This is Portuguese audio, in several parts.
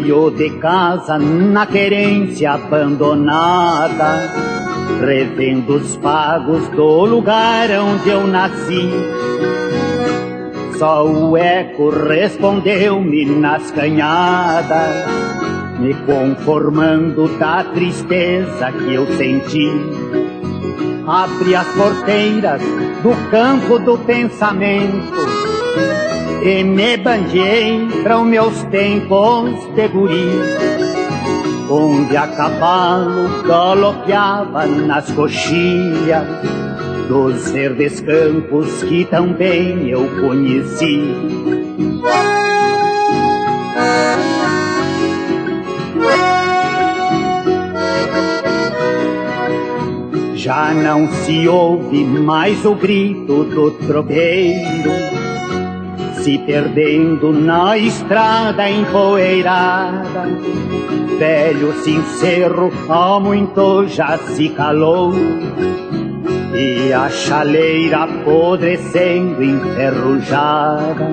Veio de casa na querência abandonada, revendo os pagos do lugar onde eu nasci. Só o eco respondeu-me nas canhadas, me conformando da tristeza que eu senti. Abri as porteiras do campo do pensamento e me bandiei para os meus tempos de guri, onde a cavalo galopeava nas coxilhas dos verdes campos que também eu conheci. Já não se ouve mais o grito do tropeiro, se perdendo na estrada empoeirada. Velho sincero há muito já se calou, e a chaleira apodrecendo enferrujada.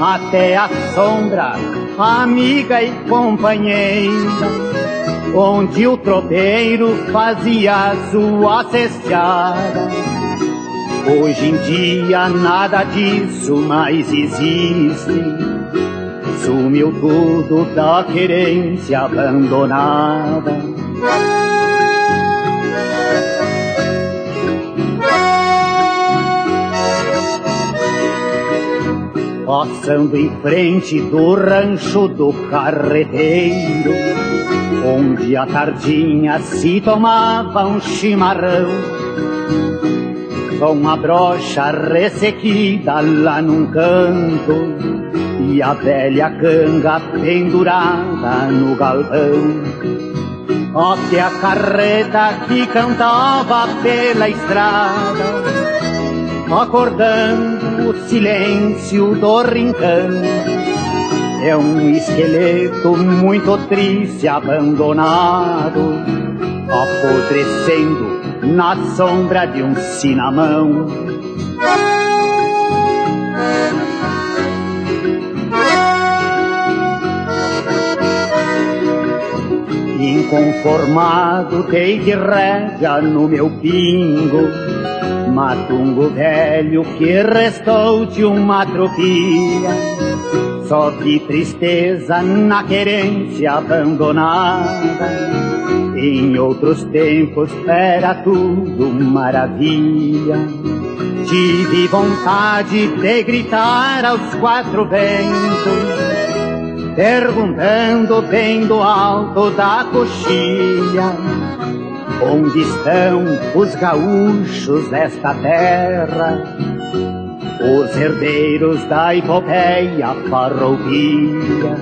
Até a sombra, amiga e companheira, onde o tropeiro fazia sua cesteada. Hoje em dia nada disso mais existe, sumiu tudo da querência abandonada. Passando em frente do rancho do carreteiro, onde à tardinha se tomava um chimarrão, com a brocha ressequida lá num canto e a velha canga pendurada no galpão. Até a carreta que cantava pela estrada, acordando o silêncio do rincão. É um esqueleto muito triste, abandonado, apodrecendo na sombra de um cinamão. Inconformado dei de rédea no meu pingo, matungo velho que restou de uma tropia. Só vi tristeza na querência abandonada, em outros tempos era tudo maravilha. Tive vontade de gritar aos quatro ventos, perguntando bem do alto da coxilha: onde estão os gaúchos desta terra, os herdeiros da epopeia farroupilha?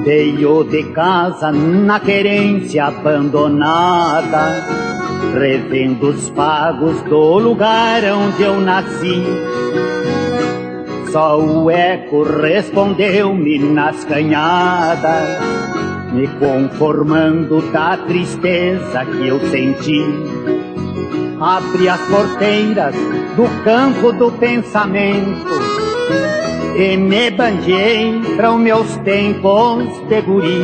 Veio de casa na querência abandonada, revendo os pagos do lugar onde eu nasci. Só o eco respondeu-me nas canhadas, me conformando da tristeza que eu senti. Abri as porteiras do campo do pensamento e me bandiei para os meus tempos de guri,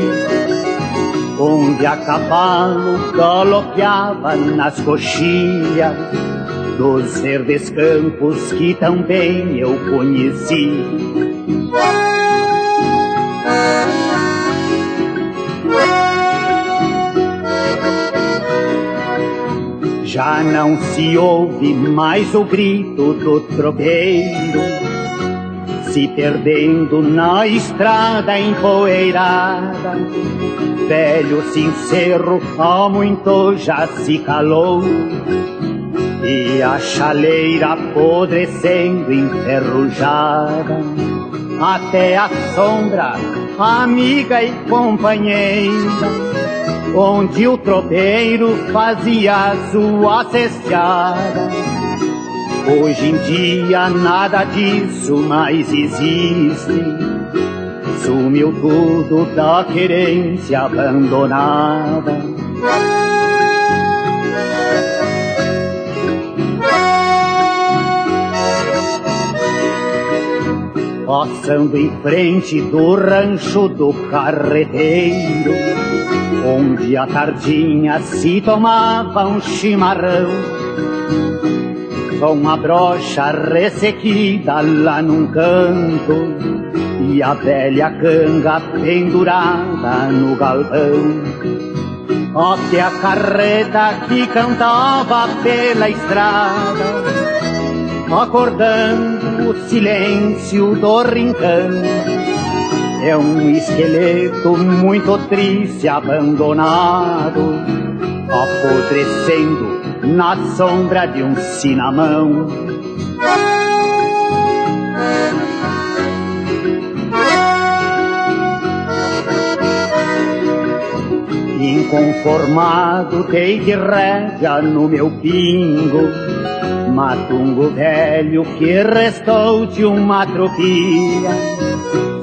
onde a cavalo galopeava nas coxilhas dos verdes campos que também eu conheci. Já não se ouve mais o grito do tropeiro, se perdendo na estrada empoeirada. Velho sincero há muito já se calou, e a chaleira apodrecendo enferrujada. Até a sombra, amiga e companheira, onde o tropeiro fazia sua cesteada. Hoje em dia nada disso mais existe. Sumiu tudo da querência abandonada. Passando em frente do rancho do carreteiro, onde à tardinha se tomava um chimarrão, com a brocha ressequida lá num canto e a velha canga pendurada no galpão. Até a carreta que cantava pela estrada, acordando o silêncio do rincão. É um esqueleto muito triste, abandonado, apodrecendo na sombra de um cinamão. Inconformado, dei de rédea no meu pingo, matungo velho que restou de uma tropia.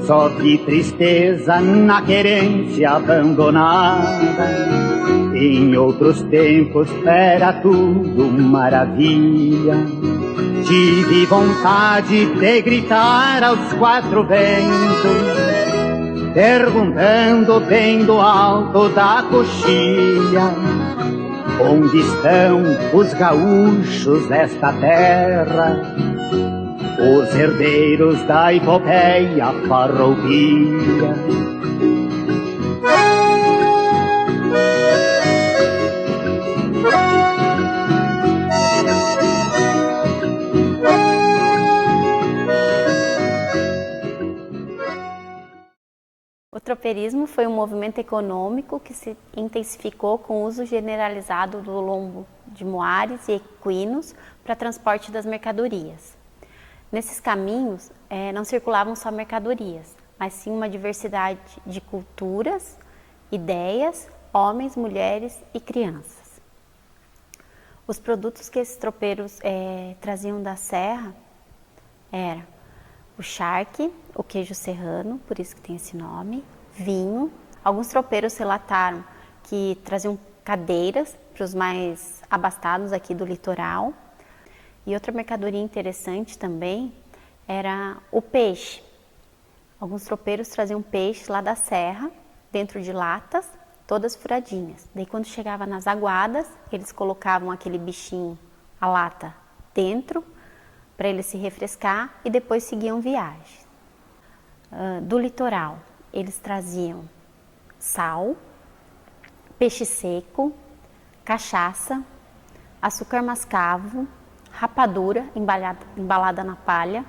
Só vi tristeza na querência abandonada. Em outros tempos era tudo maravilha. Tive vontade de gritar aos quatro ventos, perguntando bem do alto da coxilha: onde estão os gaúchos desta terra, os herdeiros da epopeia farroupilha? O tropeirismo foi um movimento econômico que se intensificou com o uso generalizado do lombo de moares e equinos para transporte das mercadorias. Nesses caminhos não circulavam só mercadorias, mas sim uma diversidade de culturas, ideias, homens, mulheres e crianças. Os produtos que esses tropeiros traziam da serra eram o charque, o queijo serrano, por isso que tem esse nome, vinho. Alguns tropeiros relataram que traziam cadeiras para os mais abastados aqui do litoral. E outra mercadoria interessante também era o peixe. Alguns tropeiros traziam peixe lá da serra, dentro de latas, todas furadinhas. Daí quando chegava nas aguadas, eles colocavam aquele bichinho, a lata, dentro, para ele se refrescar e depois seguiam viagem. Do litoral, eles traziam sal, peixe seco, cachaça, açúcar mascavo, rapadura embalada na palha,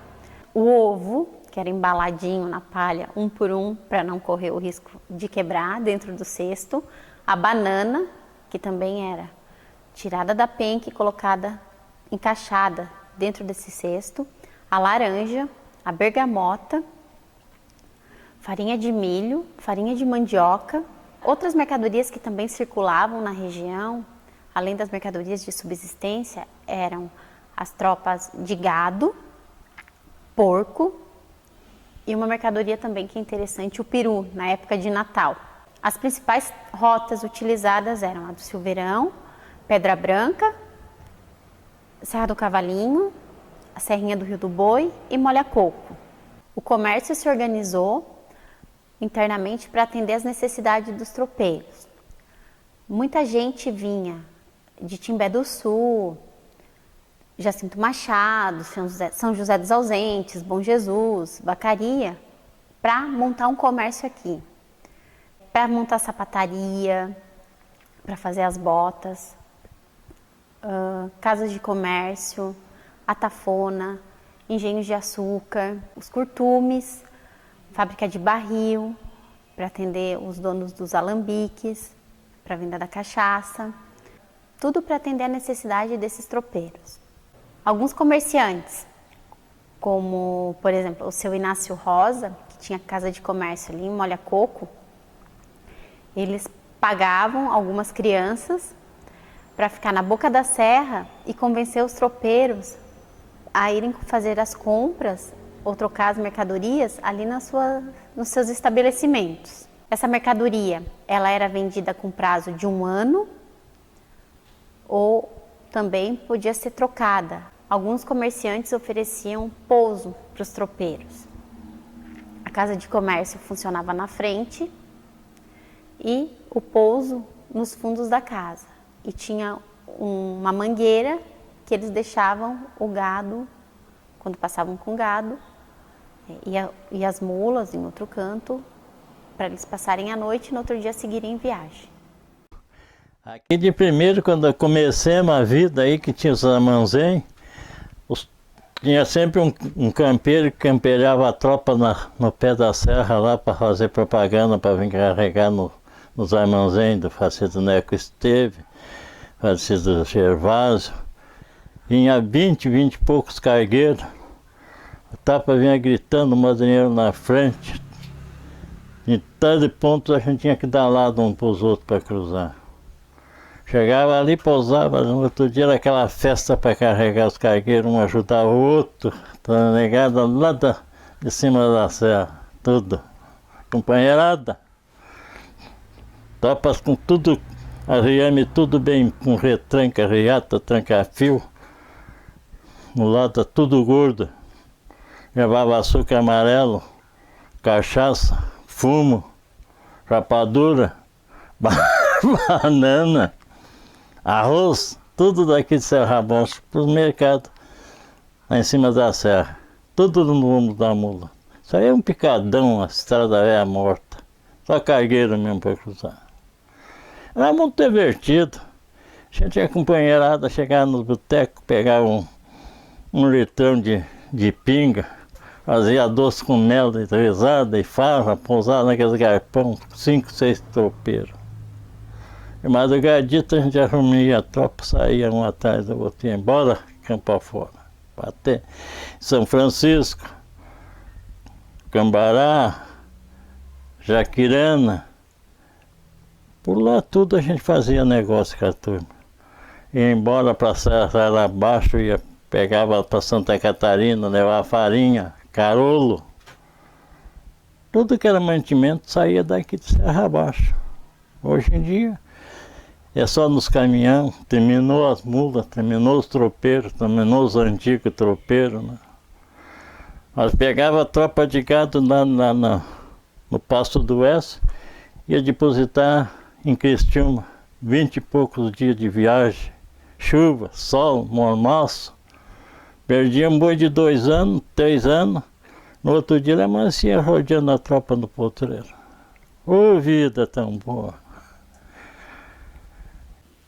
o ovo, que era embaladinho na palha, um por um, para não correr o risco de quebrar dentro do cesto, a banana, que também era tirada da penca e colocada, encaixada dentro desse cesto, a laranja, a bergamota, farinha de milho, farinha de mandioca. Outras mercadorias que também circulavam na região, além das mercadorias de subsistência, eram as tropas de gado, porco e uma mercadoria também que é interessante, o peru, na época de Natal. As principais rotas utilizadas eram a do Silveirão, Pedra Branca, Serra do Cavalinho, a Serrinha do Rio do Boi e Molha Coco. O comércio se organizou internamente para atender às necessidades dos tropeiros. Muita gente vinha de Timbé do Sul, Jacinto Machado, São José dos Ausentes, Bom Jesus, Vacaria, para montar um comércio aqui, para montar sapataria, para fazer as botas, casas de comércio, a tafona, engenhos de açúcar, os curtumes, fábrica de barril, para atender os donos dos alambiques, para a venda da cachaça, tudo para atender a necessidade desses tropeiros. Alguns comerciantes, como, por exemplo, o seu Inácio Rosa, que tinha casa de comércio ali em Molha Coco, eles pagavam algumas crianças para ficar na boca da serra e convencer os tropeiros a irem fazer as compras ou trocar as mercadorias ali nos seus estabelecimentos. Essa mercadoria, ela era vendida com prazo de 1 ano ou também podia ser trocada. Alguns comerciantes ofereciam pouso para os tropeiros. A casa de comércio funcionava na frente e o pouso nos fundos da casa. E tinha uma mangueira que eles deixavam o gado, quando passavam com gado, e as mulas em outro canto, para eles passarem a noite e no outro dia seguirem viagem. Aqui de primeiro, quando eu comecei a vida aí, que tinha os armazéns, tinha sempre um campeiro que campeirava a tropa no pé da serra lá para fazer propaganda, para vir carregar nos armazéns do falecido Neco Esteve, falecido Gervásio. Vinha 20 e poucos cargueiros. O tapa vinha gritando, o madrinheiro na frente. Em tal ponto a gente tinha que dar lado um para os outros para cruzar. Chegava ali, pousava, no outro dia era aquela festa para carregar os cargueiros, um ajudava o outro, toda negada lá de cima da serra, tudo. Companheirada. Tropas com tudo, arriame tudo bem, com retranca, riata, tranca-fio. Mulata tudo gordo. Levava açúcar amarelo, cachaça, fumo, rapadura, banana, arroz, tudo daqui de Serra Baixa para os mercados, lá em cima da serra. Tudo no lombo da mula. Isso aí é um picadão, a estrada velha morta. Só cargueiro mesmo para cruzar. Era muito divertido. A gente tinha companheirada, chegava nos botecos, pegava um litrão de pinga, fazia doce com mel, de risada e farra, pousava naqueles garpão, 5, 6 tropeiros. De madrugadita a gente arrumia a tropa, saía um atrás do outro, ia embora, campo afora. Até São Francisco, Cambará, Jaquirana. Por lá tudo a gente fazia negócio com a turma. Ia embora para a serra lá abaixo, pegava para Santa Catarina, levava farinha, carolo. Tudo que era mantimento saía daqui de Serra Abaixo. Hoje em dia é só nos caminhão, terminou as mulas, terminou os tropeiros, terminou os antigos tropeiros. Né? Nós pegava a tropa de gado lá no Pasto do Oeste, ia depositar em Criciúma, 20 e poucos dias de viagem, chuva, sol, mormaço. Perdia um boi de 2 anos, 3 anos, no outro dia ele amanhecia rodeando a tropa no potreiro. Ô vida tão boa!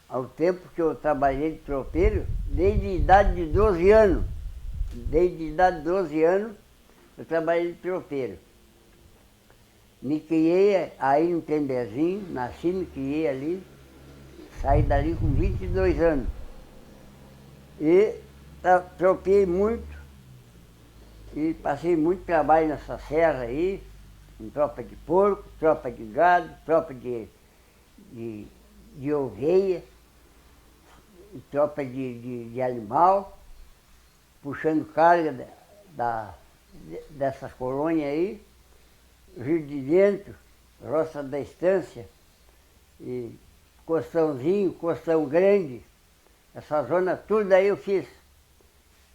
Ao tempo que eu trabalhei de tropeiro, desde a idade de 12 anos. Desde a idade de 12 anos, eu trabalhei de tropeiro. Me criei aí no Tendezinho, nasci, me criei ali, saí dali com 22 anos. E tropeei muito, e passei muito trabalho nessa serra aí, com tropa de porco, tropa de gado, tropa de ovelha, tropa de animal, puxando carga dessas colônias aí, Rio de Dentro, Roça da Estância, e Costãozinho, Costão Grande, essa zona toda aí eu fiz.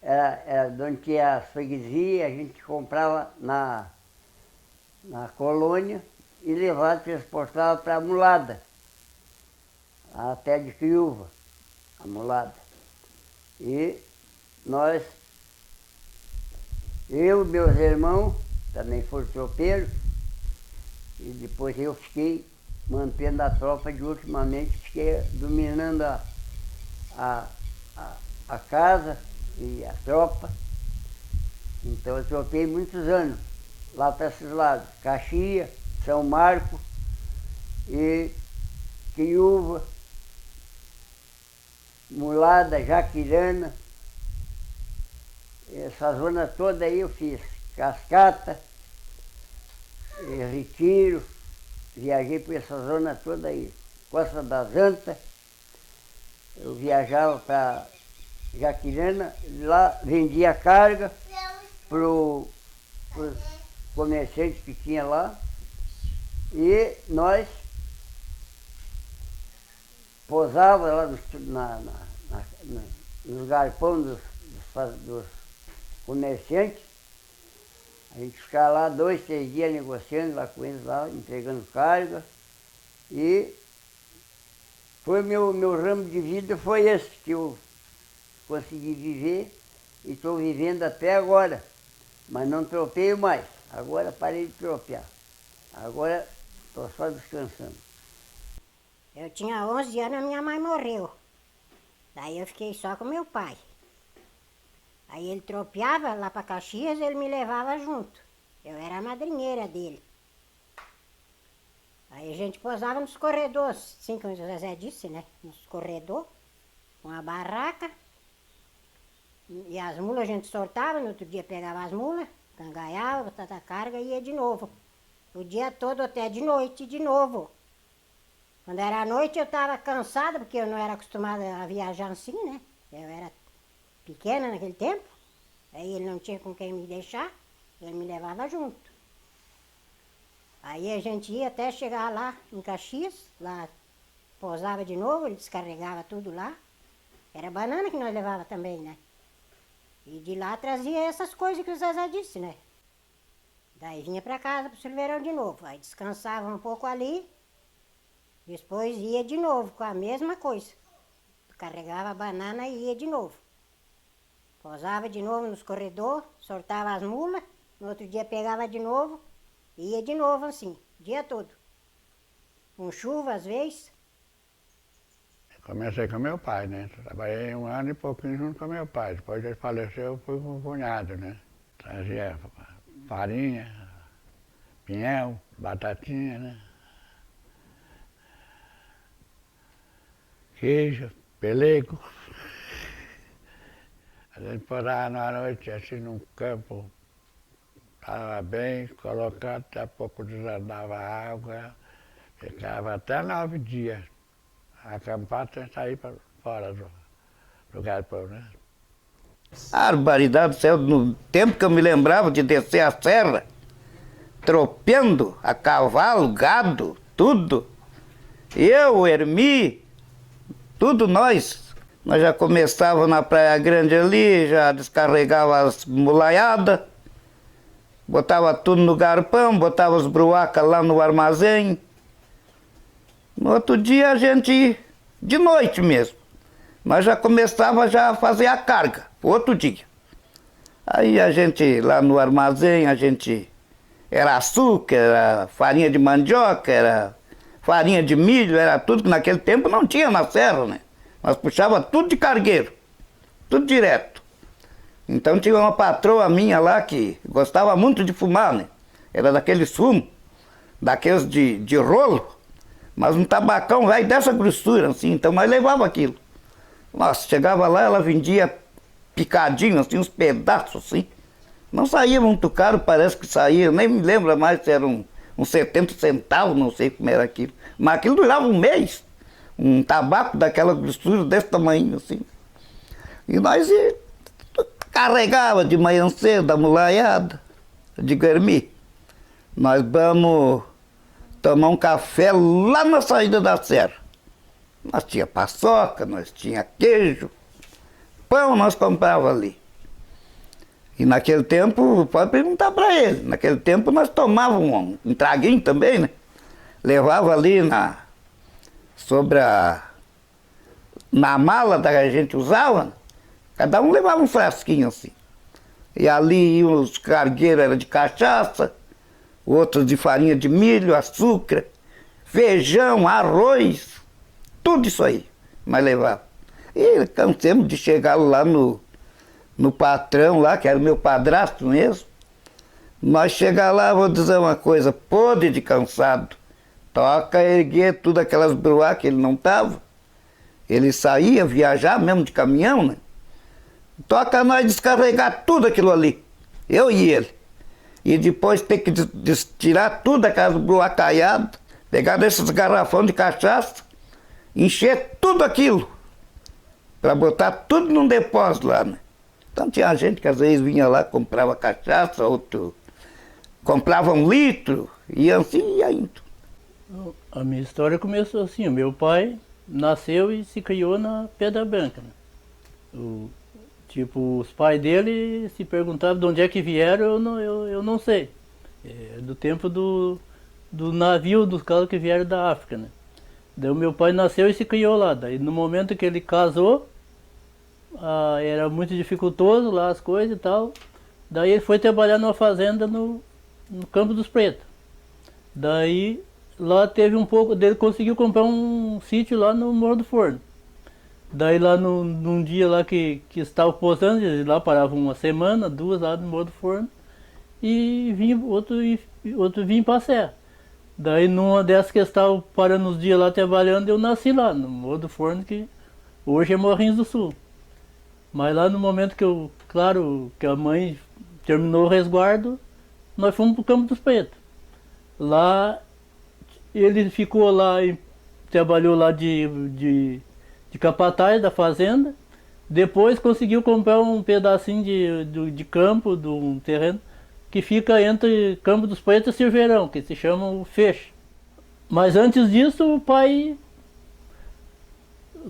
Era onde tinha as freguesias, a gente comprava na colônia e levava, transportava para a mulada, até de Criúva, a mulada. E nós, eu e meus irmãos, também foram tropeiros, e depois eu fiquei mantendo a tropa de ultimamente, fiquei dominando a casa e a tropa. Então eu tropei muitos anos lá para esses lados, Caxias, São Marco e Criúva, Mulada, Jaquirana. Essa zona toda aí eu fiz, Cascata, Retiro, viajei por essa zona toda aí, Costa das Antas. Eu viajava para Jaquirana, lá vendia carga para os comerciantes que tinha lá. E nós posava lá nos galpões dos comerciantes. A gente ficava lá 2, 3 dias negociando lá com eles, lá, entregando carga. E foi meu ramo de vida foi esse, que eu consegui viver e estou vivendo até agora. Mas não tropeio mais. Agora parei de tropear. Agora estou só descansando. Eu tinha 11 anos, a minha mãe morreu. Daí eu fiquei só com meu pai. Aí ele tropeava lá para Caxias, ele me levava junto. Eu era a madrinheira dele. Aí a gente posava nos corredores, assim como o Zezé disse, né? Nos corredores, com a barraca. E as mulas a gente soltava, no outro dia pegava as mulas, cangaiava, botava a carga e ia de novo. O dia todo até de noite de novo. Quando era à noite eu estava cansada, porque eu não era acostumada a viajar assim, né? Eu era pequena naquele tempo. Aí ele não tinha com quem me deixar, ele me levava junto. Aí a gente ia até chegar lá em Caxias, lá pousava de novo, ele descarregava tudo lá. Era banana que nós levava também, né? E de lá trazia essas coisas que o Zezé disse, né? Daí vinha para casa pro Silveirão de novo. Aí descansava um pouco ali, depois ia de novo com a mesma coisa. Carregava a banana e ia de novo. Pousava de novo nos corredores, soltava as mulas, no outro dia pegava de novo, e ia de novo assim, o dia todo. Com chuva às vezes. Comecei com meu pai, né? Trabalhei 1 ano e pouquinho junto com meu pai. Depois ele faleceu, eu fui com o cunhado, né? Trazia farinha, pinhão, batatinha, né? Queijo, pelego. A gente parava na noite, assim, num campo, estava bem colocado, daqui a pouco desandava a água, ficava até 9 dias. Acampado sem sair para fora do galpão, né? Barbaridade do céu, no tempo que eu me lembrava de descer a serra, tropeando a cavalo, gado, tudo. Eu, Hermi, tudo nós. Nós já começava na Praia Grande ali, já descarregava as mulaiadas, botava tudo no galpão, botava as bruacas lá no armazém. No outro dia a gente, de noite mesmo, nós já começava já a fazer a carga, outro dia. Aí a gente, lá no armazém, a gente, era açúcar, era farinha de mandioca, era farinha de milho, era tudo que naquele tempo não tinha na serra, né? Nós puxava tudo de cargueiro, tudo direto. Então tinha uma patroa minha lá que gostava muito de fumar, né? Era daqueles fumos, daqueles de rolo, mas um tabacão velho dessa grossura, assim, então nós levava aquilo. Nossa, chegava lá, ela vendia picadinho, assim, uns pedaços, assim. Não saía muito caro, parece que saía, nem me lembro mais se era uns 70 centavos, não sei como era aquilo. Mas aquilo durava um mês. Um tabaco daquela grossura desse tamanho, assim. E nós carregava de manhã cedo a mulaiada. Eu digo, Hermi, nós vamos tomar um café lá na saída da serra. Nós tinha paçoca, nós tinha queijo, pão nós comprava ali. E naquele tempo, pode perguntar para ele, naquele tempo nós tomávamos um traguinho também, né? Levava ali na mala que a gente usava, cada um levava um frasquinho assim. E ali iam os cargueiros era de cachaça, outros de farinha de milho, açúcar, feijão, arroz, tudo isso aí, mas levava. E cansemos de chegar lá no patrão lá, que era o meu padrasto mesmo. Nós chegar lá, vou dizer uma coisa, podre de cansado. Toca erguer tudo aquelas bruacas que ele não tava. Ele saía viajar mesmo de caminhão, né? Toca nós descarregar tudo aquilo ali, eu e ele. E depois ter que tirar tudo aquelas bruacaiadas, pegar desses garrafões de cachaça, encher tudo aquilo. para botar tudo num depósito lá, né? Então tinha gente que às vezes vinha lá, comprava cachaça, outro comprava 1 litro, e assim ia indo. A minha história começou assim, o meu pai nasceu e se criou na Pedra Branca, né? Tipo, os pais dele se perguntavam de onde é que vieram, eu não sei. É do tempo do navio, dos caras que vieram da África, né? Daí o meu pai nasceu e se criou lá. Daí no momento que ele casou, era muito dificultoso lá as coisas e tal. Daí ele foi trabalhar numa fazenda no Campo dos Pretos. Daí lá teve um pouco, ele conseguiu comprar um sítio lá no Morro do Forno. Daí lá num dia lá que estava posando, eles lá paravam 1 semana, 2 lá no Morro do Forno. E outro vinha para a serra. Daí numa dessas que estavam parando uns dias lá trabalhando, eu nasci lá no Morro do Forno, que hoje é Morrinhos do Sul. Mas lá no momento claro, que a mãe terminou o resguardo, nós fomos para o Campo dos Pretos. Lá ele ficou lá e trabalhou lá de capataz da fazenda. Depois conseguiu comprar um pedacinho de campo, de um terreno, que fica entre Campo dos Pretos e Silveirão, que se chama o Feixe. Mas antes disso o pai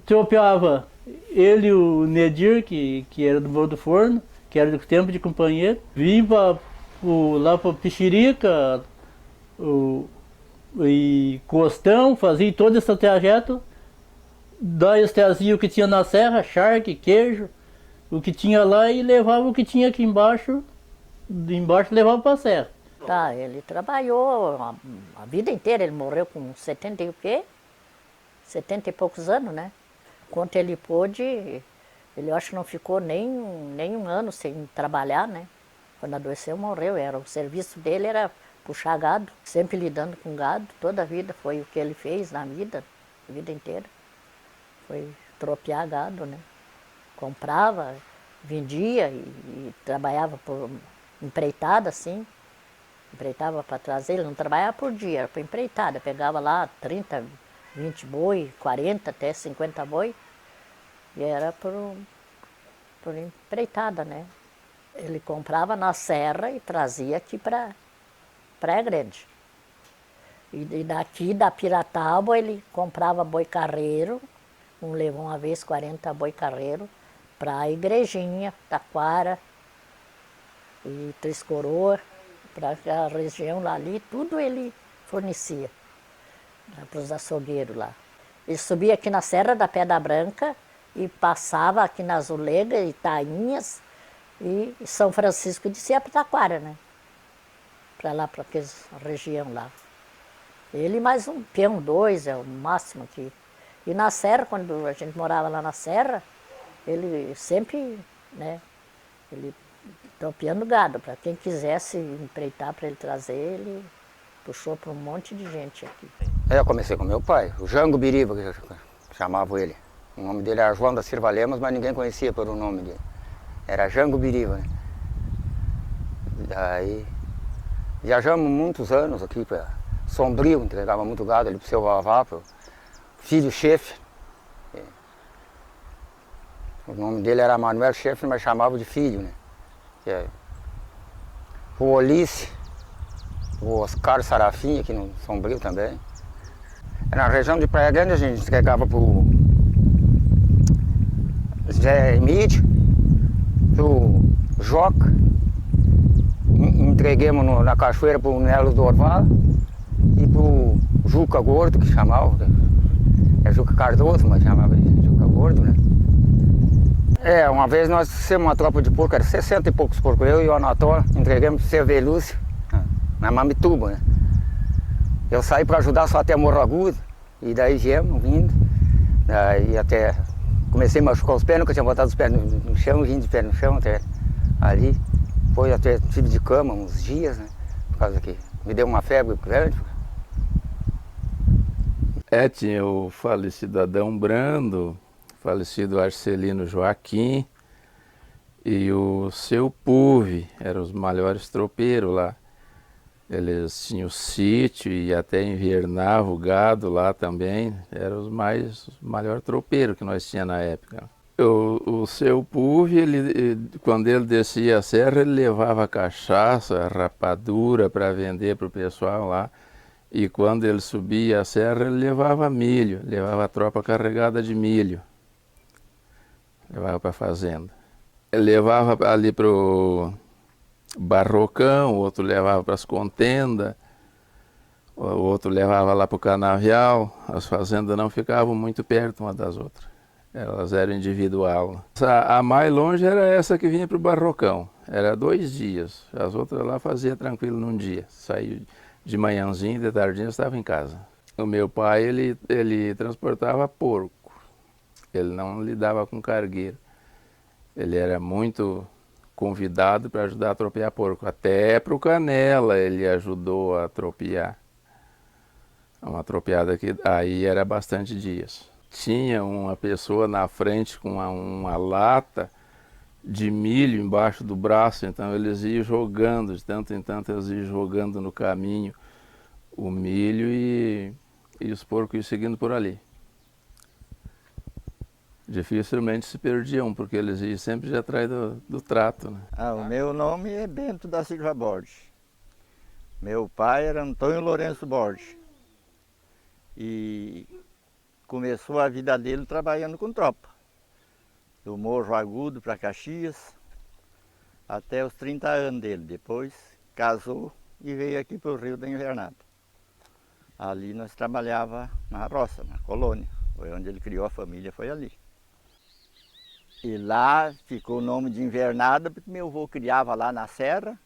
tropeava ele e o Nedir, que era do Morro do Forno, que era do tempo de companheiro, vinha lá para Pixirica e Costão, fazia todo esse trajeto. Daí eles traziam o que tinha na serra, charque, queijo, o que tinha lá, e levava o que tinha aqui embaixo, de embaixo levava para a serra. Tá, ele trabalhou a vida inteira, ele morreu com 70 e o quê? 70 e poucos anos, né? Quanto ele pôde, ele acho que não ficou nem 1 ano sem trabalhar, né? Quando adoeceu, morreu. O serviço dele era puxar gado, sempre lidando com gado, toda a vida foi o que ele fez na vida, a vida inteira. Foi tropear gado, né? Comprava, vendia e trabalhava por empreitada, assim. Empreitava para trazer, ele não trabalhava por dia, era para empreitada. Pegava lá 30, 20 boi, 40 até 50 boi. E era por empreitada, né? Ele comprava na serra e trazia aqui para Praia Grande. E daqui da Pirataúba ele comprava boi carreiro, levou uma vez 40 boi carreiro, para a Igrejinha, Taquara e Três Coroas, para a região lá ali, tudo ele fornecia, né, para os açougueiros lá. Ele subia aqui na Serra da Pedra Branca e passava aqui na Azulega, Itainhas e São Francisco, e descia para Taquara, né? Para lá, para aquela região lá. Ele mais um peão, 2, é o máximo aqui. E na serra, quando a gente morava lá na serra, ele sempre, né, ele tropeando gado, para quem quisesse empreitar para ele trazer, ele puxou para um monte de gente aqui. Eu comecei com meu pai, o Jango Biriba, que chamava ele. O nome dele era João da Silva Lemos, mas ninguém conhecia pelo nome dele. Era Jango Biriba, né? Daí viajamos muitos anos aqui para Sombrio, entregava muito gado ali pro seu Vavá, pro filho chefe. O nome dele era Manuel Chefe, mas chamava de filho, né? O Olice, o Oscar Sarafim, aqui no Sombrio também. Na região de Praia Grande a gente entregava pro Zé Emílio, pro Joca, entreguemos na cachoeira pro Nelo do Orval e pro Juca Gordo, que chamava, é Juca Cardoso, mas chamava de Juca Gordo, né? Uma vez nós fizemos uma tropa de porco, era 60 e poucos porcos, eu e o Anatólio, entregamos pro Seu Lúcio, na Mamituba, né? Eu saí para ajudar só até Morro Agudo, e daí viemos, vindo, daí até comecei a machucar os pés, nunca tinha botado os pés no chão, vindo de pé no chão até ali. Foi até tive de cama uns dias, né? Por causa que me deu uma febre grande. Tinha o falecido Adão Brando, falecido Arcelino Joaquim e o Seu Puve, eram os maiores tropeiros lá. Eles tinham sítio e até invernavam o gado lá também, eram os maiores tropeiros que nós tínhamos na época. O seu Puvi, quando ele descia a serra, ele levava cachaça, rapadura para vender para o pessoal lá. E quando ele subia a serra, ele levava milho, levava a tropa carregada de milho. Levava para a fazenda. Ele levava ali para o barrocão, o outro levava para as contendas, o outro levava lá para o canavial. As fazendas não ficavam muito perto uma das outras. Elas eram individual. A mais longe era essa que vinha para o barrocão. Era 2 dias. As outras lá fazia tranquilo num dia. Saía de manhãzinho, de tardinha, estava em casa. O meu pai, ele transportava porco. Ele não lidava com cargueiro. Ele era muito convidado para ajudar a tropear porco. Até para o Canela ele ajudou a tropear. Uma tropeada que aí era bastante dias. Tinha uma pessoa na frente com uma lata de milho embaixo do braço, então eles iam jogando, de tanto em tanto eles iam jogando no caminho o milho e os porcos iam seguindo por ali. Dificilmente se perdiam, porque eles iam sempre de atrás do trato, né? O meu nome é Bento da Silva Borges. Meu pai era Antônio Lourenço Borges. E começou a vida dele trabalhando com tropa. Do Morro Agudo para Caxias, até os 30 anos dele. Depois casou e veio aqui para o Rio da Invernada. Ali nós trabalhava na roça, na colônia. Foi onde ele criou a família, foi ali. E lá ficou o nome de Invernada, porque meu avô criava lá na serra.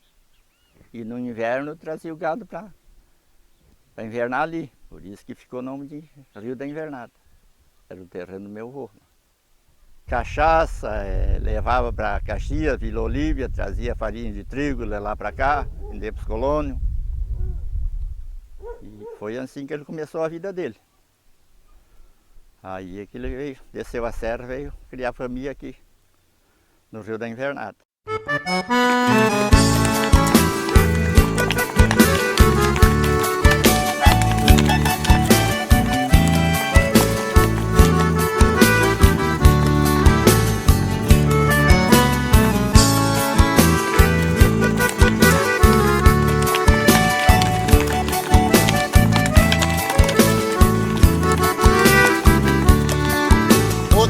E no inverno trazia o gado para invernar ali. Por isso que ficou o nome de Rio da Invernada. Era o terreno do meu avô. Cachaça, levava para Caxias, Vila Olívia, trazia farinha de trigo, lá para cá, vender para os colônios. E foi assim que ele começou a vida dele. Aí é que ele veio, desceu a serra, veio criar família aqui no Rio da Invernada.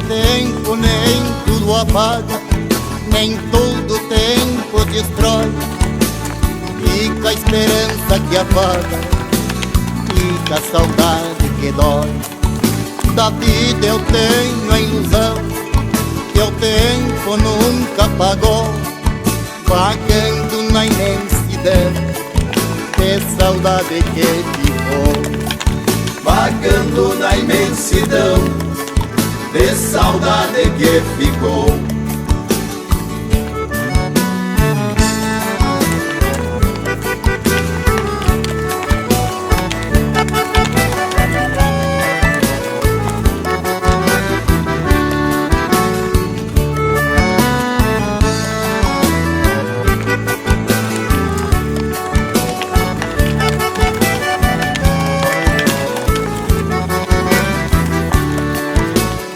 Tempo nem tudo apaga, nem todo tempo destrói. Fica a esperança que apaga, fica a saudade que dói. Da vida eu tenho a ilusão que o tempo nunca pagou, vagando na imensidão de saudade que ficou. Vagando na imensidão de saudade que ficou.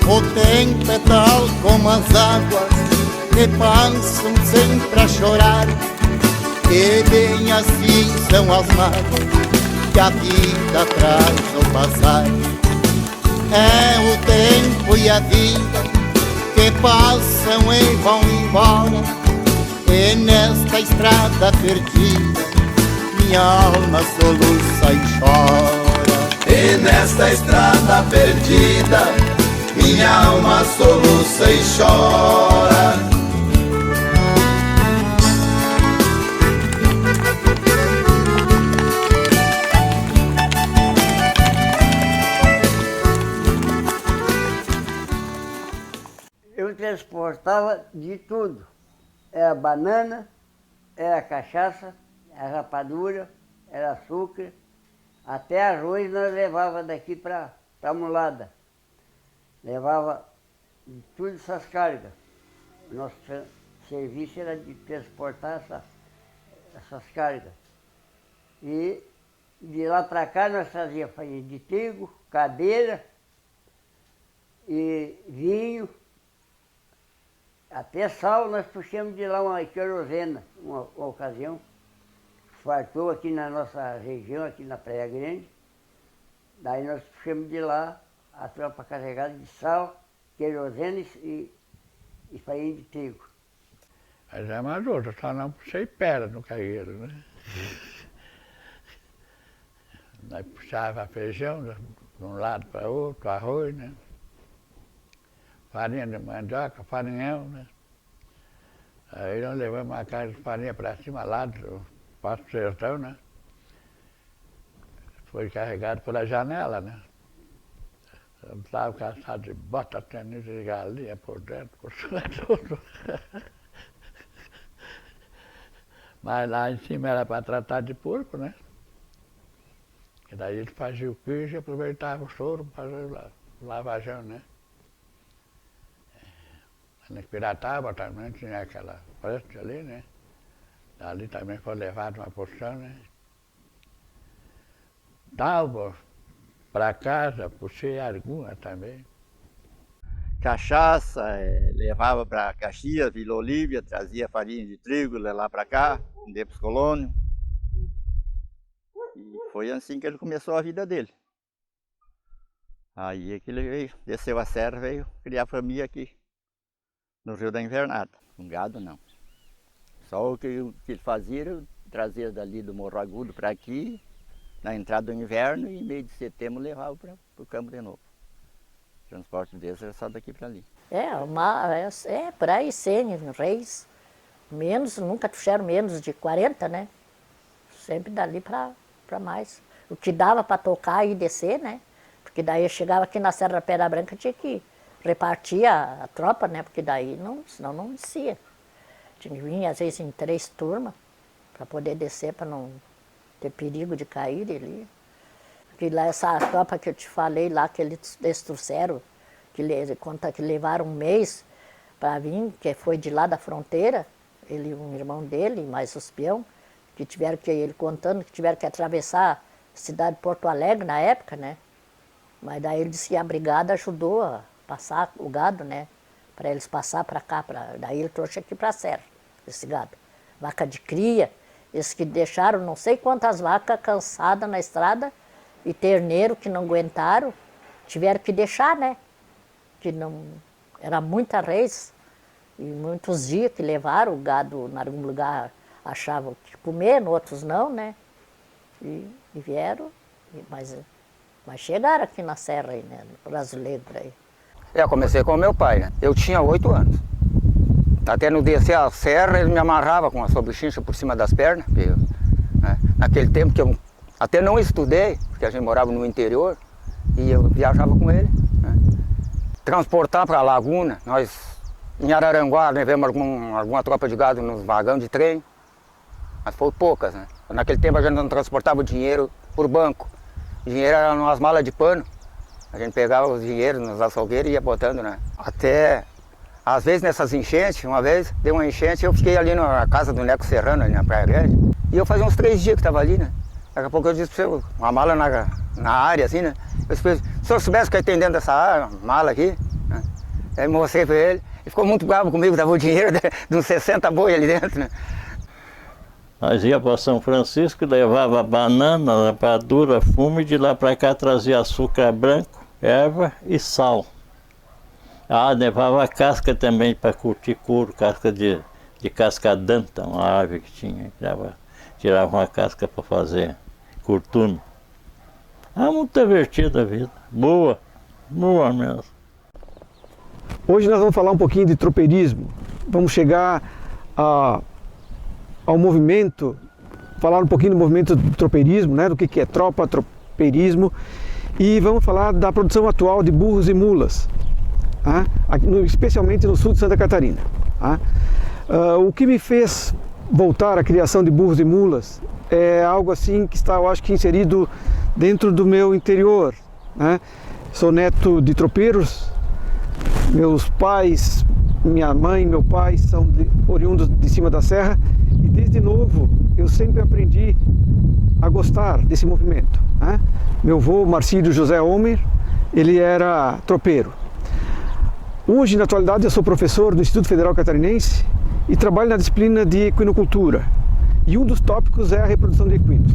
O tempo é tal como as águas que passam sempre a chorar, e bem assim são as mágoas que a vida traz ao passar. É o tempo e a vida que passam e vão embora, e nesta estrada perdida minha alma soluça e chora. E nesta estrada perdida minha alma soluça e chora. Eu transportava de tudo. Era banana, era cachaça, era rapadura, era açúcar. Até arroz nós levava daqui para a mulada. Levava tudo essas cargas. Nosso serviço era de transportar essas cargas. E de lá para cá nós trazíamos farinha de trigo, cadeira e vinho Até sal nós puxamos de lá uma querosena, uma ocasião. Fartou aqui na nossa região, aqui na Praia Grande. Daí nós puxamos de lá a tropa carregada de sal, querosene e farinha de trigo. Mas é mais outra, só não puxei pedra no carreiro, né? Nós puxava feijão de um lado para outro, arroz, né? Farinha de mandioca, farinhão, né? Aí nós levamos uma caixa de farinha para cima lá do Passo do Sertão, né? Foi carregado pela janela, né? Eu estava cansado de bota, tênis de galinha por dentro, por tudo. Mas lá em cima era para tratar de porco, né? E daí ele fazia o queijo e aproveitava o soro para fazer lavajão, né? Na Pirataba também tinha aquela frente ali, né? Ali também foi levado uma porção, né? Dava para casa, puxei alguma também. Cachaça, levava para Caxias, Vila Olívia, trazia farinha de trigo, lá para cá, vender para os colônios. E foi assim que ele começou a vida dele. Aí é que ele veio, desceu a serra, veio criar família aqui no Rio da Invernada. Com gado não. Só o que ele fazia, ele trazia dali do Morro Agudo para aqui, na entrada do inverno, e em meio de setembro levava para o campo de novo. O transporte deles era só daqui para ali. Por aí 100 reis, nunca trouxeram menos de 40, né? Sempre dali para mais. O que dava para tocar e descer, né? Porque daí eu chegava aqui na Serra da Pedra Branca, tinha que repartir a tropa, né? Porque daí senão não descia. Tinha que vir às vezes em 3 turmas para poder descer, para não ter perigo de cair ali. Porque lá essa tropa que eu te falei lá, que eles trouxeram, que levaram um mês para vir, que foi de lá da fronteira, ele, um irmão dele, mais os peão, ele contando que tiveram que atravessar a cidade de Porto Alegre na época, né? Mas daí ele disse que a brigada ajudou a passar o gado, né? Para eles passar para cá, daí ele trouxe aqui para a serra, esse gado. Vaca de cria, esses que deixaram não sei quantas vacas cansadas na estrada e terneiro que não aguentaram, tiveram que deixar, né? Que não, era muita reis e muitos dias que levaram o gado em algum lugar, achavam que comer, em outros não, né? E vieram, mas chegaram aqui na serra aí, né? No brasileiro aí. Eu comecei com o meu pai, né? Eu tinha 8 anos. Até no descer a serra, ele me amarrava com a sobrechincha por cima das pernas. Né? Naquele tempo que eu até não estudei, porque a gente morava no interior, e eu viajava com ele. Né? Transportar para a laguna, nós em Araranguá levamos alguma tropa de gado nos vagões de trem, mas foi poucas, né? Naquele tempo a gente não transportava o dinheiro por banco. O dinheiro era nas malas de pano. A gente pegava os dinheiros nos açougueiros e ia botando, né? Até, às vezes nessas enchentes, uma vez deu uma enchente, eu fiquei ali na casa do Neco Serrano, ali na Praia Grande, e eu fazia uns 3 dias que estava ali, né? Daqui a pouco eu disse para você, uma mala na área, assim, né? Eu disse, se o senhor soubesse que tem dentro dessa mala aqui, né? Aí mostrei para ele, ele ficou muito bravo comigo, dava o dinheiro de uns 60 boi ali dentro, né? Nós ia para São Francisco, levava banana, rapadura, fumo, e de lá para cá trazia açúcar branco, erva e sal. Levava casca também para curtir couro, casca de cascadanta, uma ave que tinha, tirava uma casca para fazer curtume. Muito divertida a vida, boa mesmo. Hoje nós vamos falar um pouquinho de tropeirismo, vamos chegar ao movimento, falar um pouquinho do movimento do tropeirismo, né, do que é tropa, tropeirismo, e vamos falar da produção atual de burros e mulas, tá? Especialmente no sul de Santa Catarina. Tá? O que me fez voltar à criação de burros e mulas é algo assim que está, eu acho que inserido dentro do meu interior. Né? Sou neto de tropeiros, meus pais, minha mãe e meu pai são oriundos de cima da serra, e desde novo eu sempre aprendi a gostar desse movimento. Né? Meu avô, Marcílio José Homer, ele era tropeiro. Hoje, na atualidade, eu sou professor do Instituto Federal Catarinense e trabalho na disciplina de equinocultura. E um dos tópicos é a reprodução de equinos.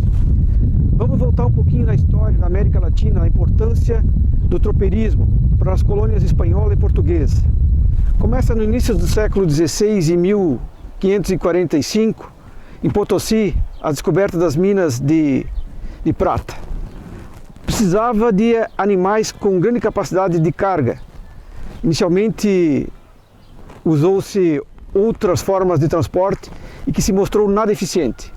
Vamos voltar um pouquinho na história da América Latina, a importância do tropeirismo para as colônias espanhola e portuguesa. Começa no início do século XVI, em 1545, em Potosí, a descoberta das minas de prata. Precisava de animais com grande capacidade de carga. Inicialmente usou-se outras formas de transporte e que se mostrou nada eficiente.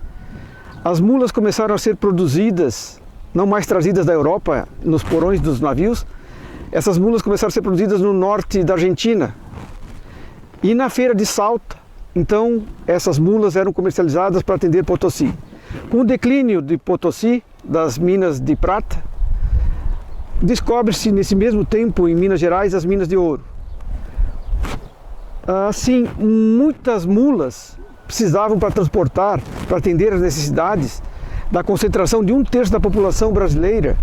As mulas começaram a ser produzidas, não mais trazidas da Europa, nos porões dos navios. Essas mulas começaram a ser produzidas no norte da Argentina. E na feira de Salta, então, essas mulas eram comercializadas para atender Potosí. Com o declínio de Potosí, das minas de prata, descobre-se nesse mesmo tempo em Minas Gerais as minas de ouro. Assim, muitas mulas precisavam para transportar, para atender às necessidades da concentração de 1/3 da população brasileira.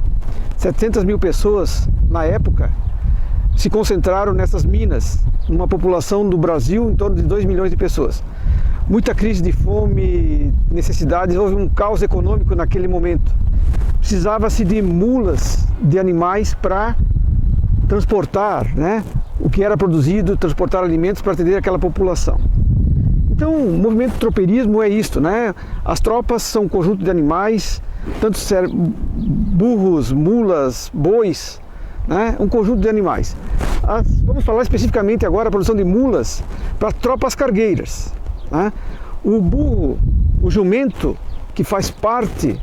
700 mil pessoas na época se concentraram nessas minas, uma população do Brasil em torno de 2 milhões de pessoas. Muita crise de fome, necessidades, houve um caos econômico naquele momento. Precisava-se de mulas, de animais para transportar, né, o que era produzido, transportar alimentos para atender aquela população. Então, o movimento tropeirismo é isto, né? As tropas são um conjunto de animais, tanto burros, mulas, bois, né? Um conjunto de animais. Vamos falar especificamente agora da produção de mulas para tropas cargueiras, né? O burro, o jumento, que faz parte,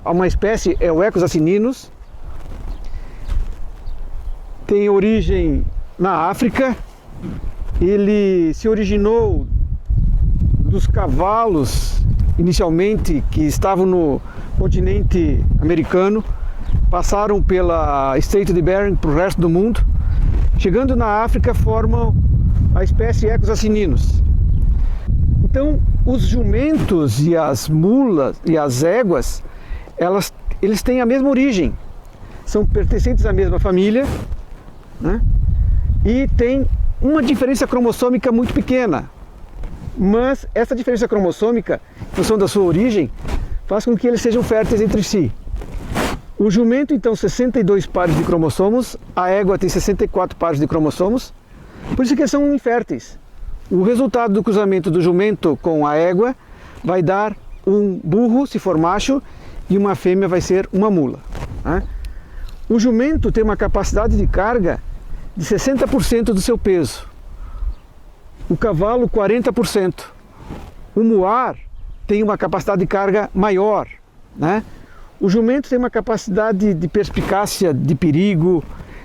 uma espécie, é o Equus acininus, tem origem na África. Ele se originou dos cavalos, inicialmente, que estavam no continente americano, passaram pela Estreito de Bering para o resto do mundo, chegando na África formam a espécie Equus acininus. Então, os jumentos e as mulas e as éguas, eles têm a mesma origem, são pertencentes à mesma família, né? E tem uma diferença cromossômica muito pequena, mas essa diferença cromossômica, em função da sua origem, faz com que eles sejam férteis entre si. O jumento, então, 62 pares de cromossomos, a égua tem 64 pares de cromossomos, por isso que eles são inférteis. O resultado do cruzamento do jumento com a égua vai dar um burro, se for macho, e uma fêmea vai ser uma mula, né? O jumento tem uma capacidade de carga de 60% do seu peso. O cavalo, 40%. O muar tem uma capacidade de carga maior, né? O jumento tem uma capacidade de perspicácia, de perigo,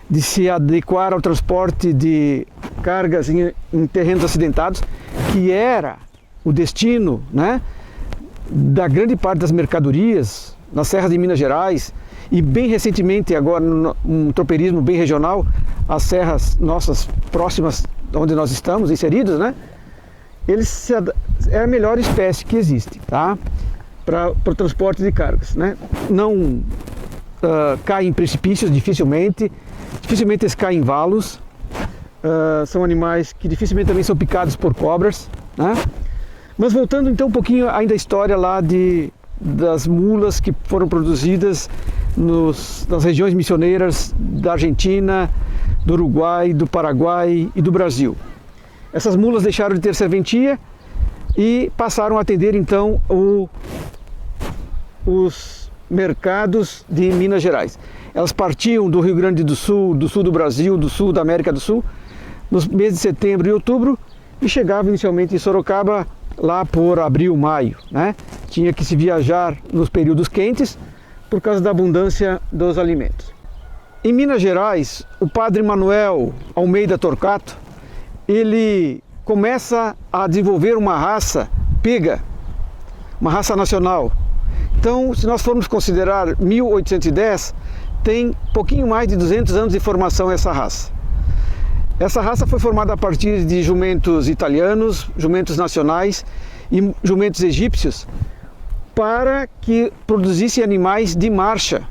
de se adequar ao transporte de cargas em terrenos acidentados, que era o destino, né, da grande parte das mercadorias nas serras de Minas Gerais e bem recentemente agora um tropeirismo bem regional, as serras nossas próximas onde nós estamos inseridos, né? É a melhor espécie que existe, tá? Para o transporte de cargas, né? Não cai em precipícios dificilmente eles caem em valos, são animais que dificilmente também são picados por cobras, né? Mas voltando então um pouquinho ainda à história lá das mulas que foram produzidas nas regiões missioneiras da Argentina, do Uruguai, do Paraguai e do Brasil. Essas mulas deixaram de ter serventia e passaram a atender então os mercados de Minas Gerais. Elas partiam do Rio Grande do Sul do Brasil, do sul da América do Sul, nos meses de setembro e outubro, e chegavam inicialmente em Sorocaba lá por abril, maio, né? Tinha que se viajar nos períodos quentes por causa da abundância dos alimentos. Em Minas Gerais, o padre Manuel Almeida Torquato, ele começa a desenvolver uma raça pega, uma raça nacional. Então, se nós formos considerar 1810, tem pouquinho mais de 200 anos de formação essa raça. Essa raça foi formada a partir de jumentos italianos, jumentos nacionais e jumentos egípcios, para que produzissem animais de marcha,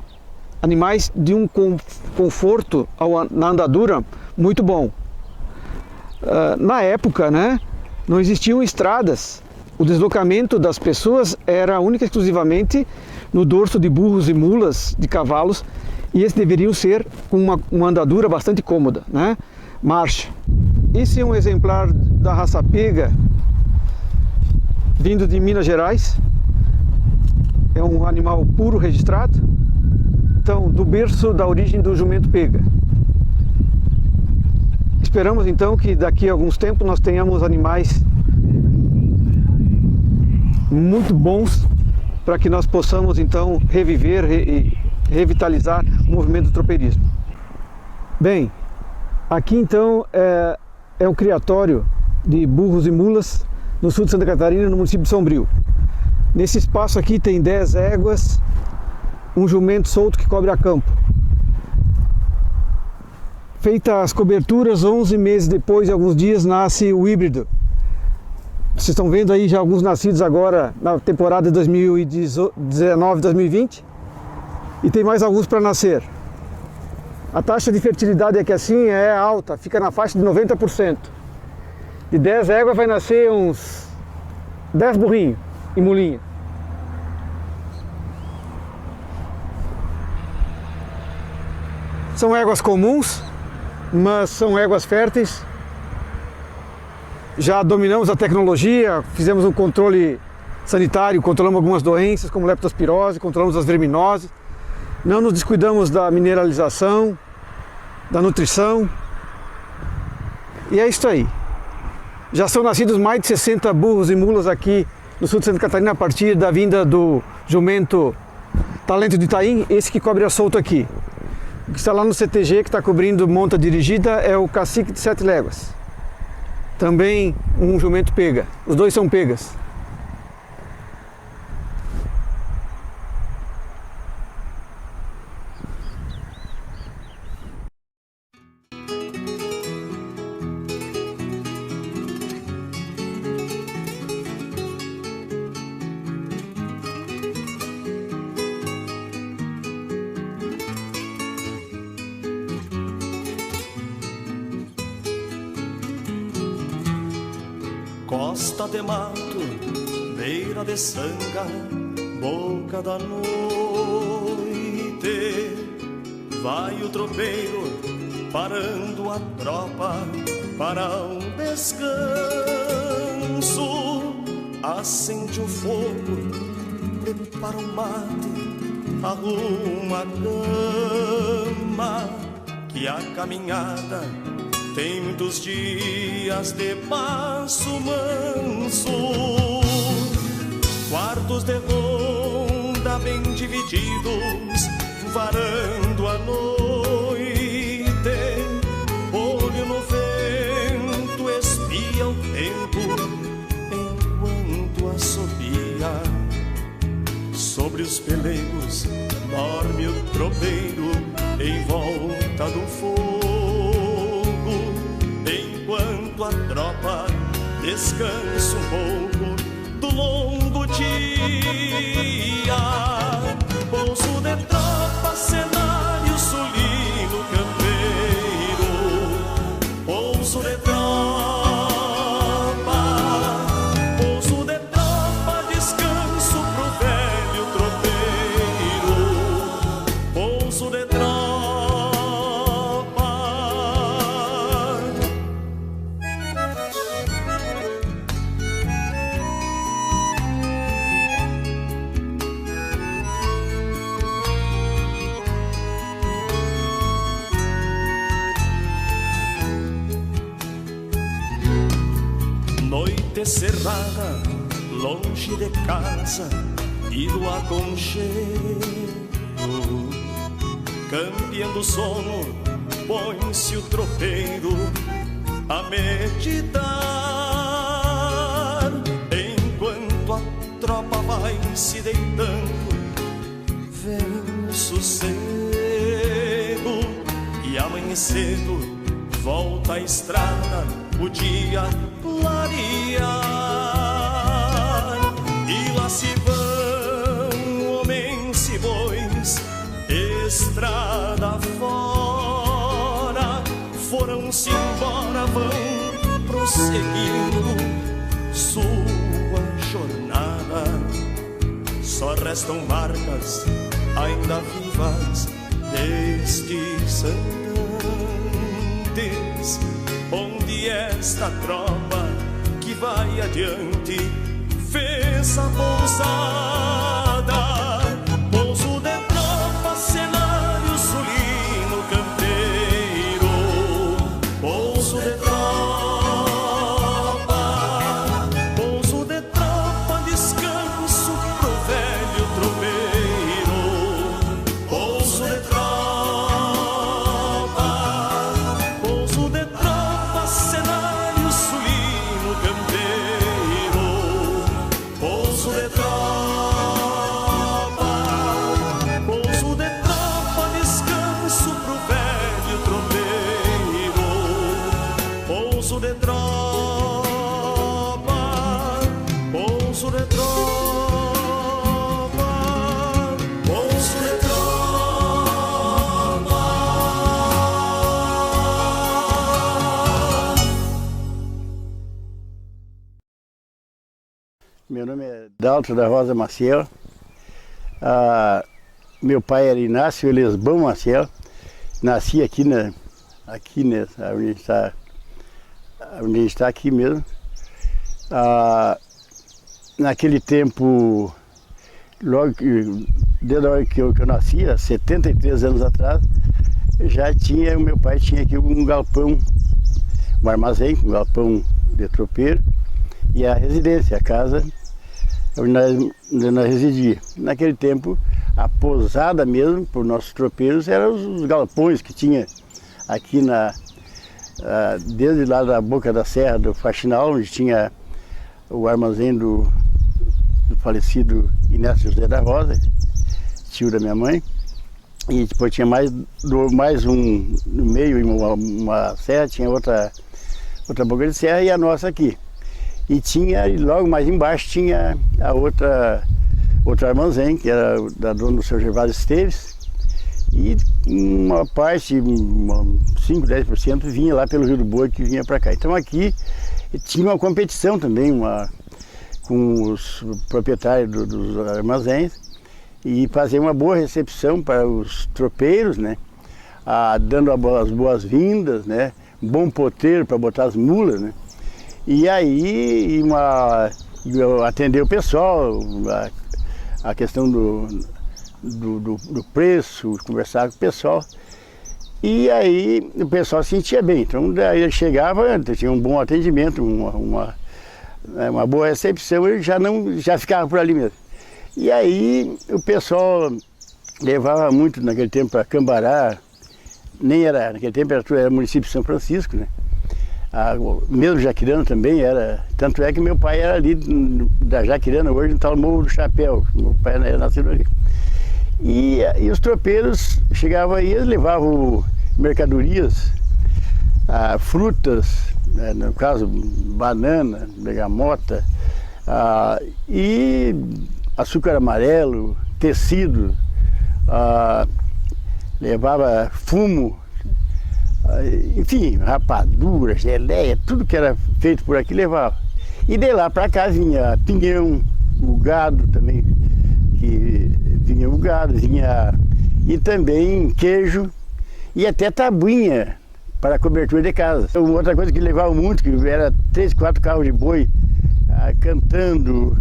animais de um conforto na andadura muito bom, Na época, né, não existiam estradas. O deslocamento das pessoas era única e exclusivamente no dorso de burros e mulas, de cavalos, e esses deveriam ser com uma andadura bastante cômoda, né? Marcha. Esse é um exemplar da raça pega, vindo de Minas Gerais. É um animal puro registrado. Então, do berço da origem do jumento pega. Esperamos então que daqui a alguns tempos nós tenhamos animais muito bons para que nós possamos então reviver e revitalizar o movimento do tropeirismo. Bem, aqui então é um criatório de burros e mulas no sul de Santa Catarina, no município de Sombrio. Nesse espaço aqui tem 10 éguas, um jumento solto que cobre a campo. Feitas as coberturas, 11 meses depois e alguns dias, nasce o híbrido. Vocês estão vendo aí já alguns nascidos agora na temporada 2019-2020 e tem mais alguns para nascer. A taxa de fertilidade aqui assim é alta, fica na faixa de 90%. De 10 éguas vai nascer uns 10 burrinhos e mulinha. São éguas comuns, mas são éguas férteis. Já dominamos a tecnologia, fizemos um controle sanitário, controlamos algumas doenças como leptospirose, controlamos as verminoses. Não nos descuidamos da mineralização, da nutrição. E é isso aí. Já são nascidos mais de 60 burros e mulas aqui no sul de Santa Catarina a partir da vinda do jumento Talento de Itaim, esse que cobre a solto aqui. O que está lá no CTG, que está cobrindo monta dirigida, é o Cacique de 7 Léguas. Também um jumento pega. Os dois são pegas. Costa de mato, beira de sanga, boca da noite, vai o tropeiro parando a tropa para um descanso, acende o fogo, prepara o mate, arruma a cama, que a caminhada tem muitos dias de passo manso. Quartos de ronda bem divididos, varando a noite. Olho no vento, espia o tempo, enquanto assobia. Sobre os pelegos dorme o tropeiro em volta do fogo. Enquanto a tropa descansa um pouco do longo dia. Pouso de tropa, cenário sulino campeiro. Pouso de tropa, descanso pro velho tropeiro. Pouso de tropa. Noite cerrada, longe de casa e do aconchego, cambiando o sono, põe-se o tropeiro a meditar, enquanto a tropa vai se deitando, vem o sossego e amanhecendo volta à estrada o dia clarear, e lá se vão homens e bois estrada fora, foram-se embora, vão seguindo sua jornada. Só restam marcas ainda vivas destes andantes, onde esta tropa que vai adiante fez a pousada. Pouso de tropa, cenário sulino campeiro. Pouso de tropa, pouso de tropa, descanso pro velho tropeiro. Pouso de tropa, pouso de tropa, cenário sulino campeiro. Pouso de tropa, pouso de tropa, descanso pro velho tropeiro. Pouso de tropa, pouso de tropa, pouso de tropa. Meu nome é Dalto da Rosa Maciel. Meu pai era Inácio Elisbão Maciel. Nasci aqui onde a gente está aqui mesmo. Naquele tempo, desde a hora que eu nasci, há 73 anos atrás, o meu pai tinha aqui um galpão, um armazém, um galpão de tropeiro, e a residência, a casa onde nós residíamos. Naquele tempo, a pousada mesmo, por nossos tropeiros, eram os galpões que tinha aqui desde lá da boca da serra do Faxinal, onde tinha o armazém do falecido Inácio José da Rosa, tio da minha mãe. E depois tinha mais um no meio, uma serra, tinha outra boca de serra e a nossa aqui. E tinha, logo mais embaixo, tinha outro armazém, que era da dona do seu Gervásio Esteves. E uma parte, 5, 10% vinha lá pelo Rio do Boi, que vinha para cá. Então aqui tinha uma competição também com os proprietários dos armazéns e fazer uma boa recepção para os tropeiros, né? Dando as boas-vindas, né? Um bom poteiro para botar as mulas, né? E aí atender o pessoal, a questão do preço, conversar com o pessoal. E aí o pessoal se sentia bem. Então daí ele chegava, tinha um bom atendimento, uma boa recepção, ele já ficava por ali mesmo. E aí o pessoal levava muito naquele tempo para Cambará, naquele tempo era município de São Francisco, né? Mesmo Jaquirana também era, tanto é que meu pai era ali da Jaquirana, hoje no tal Morro do Chapéu, meu pai era nascido ali. E os tropeiros chegavam aí, eles levavam mercadorias, frutas, no caso banana, bergamota, e açúcar amarelo, tecido, levava fumo, enfim, rapadura, geleia, tudo que era feito por aqui levava. E de lá para cá vinha pinhão, o gado também, que vinha o gado, e também queijo e até tabuinha para a cobertura de casa. Outra coisa que levava muito, que era 3, 4 carros de boi cantando,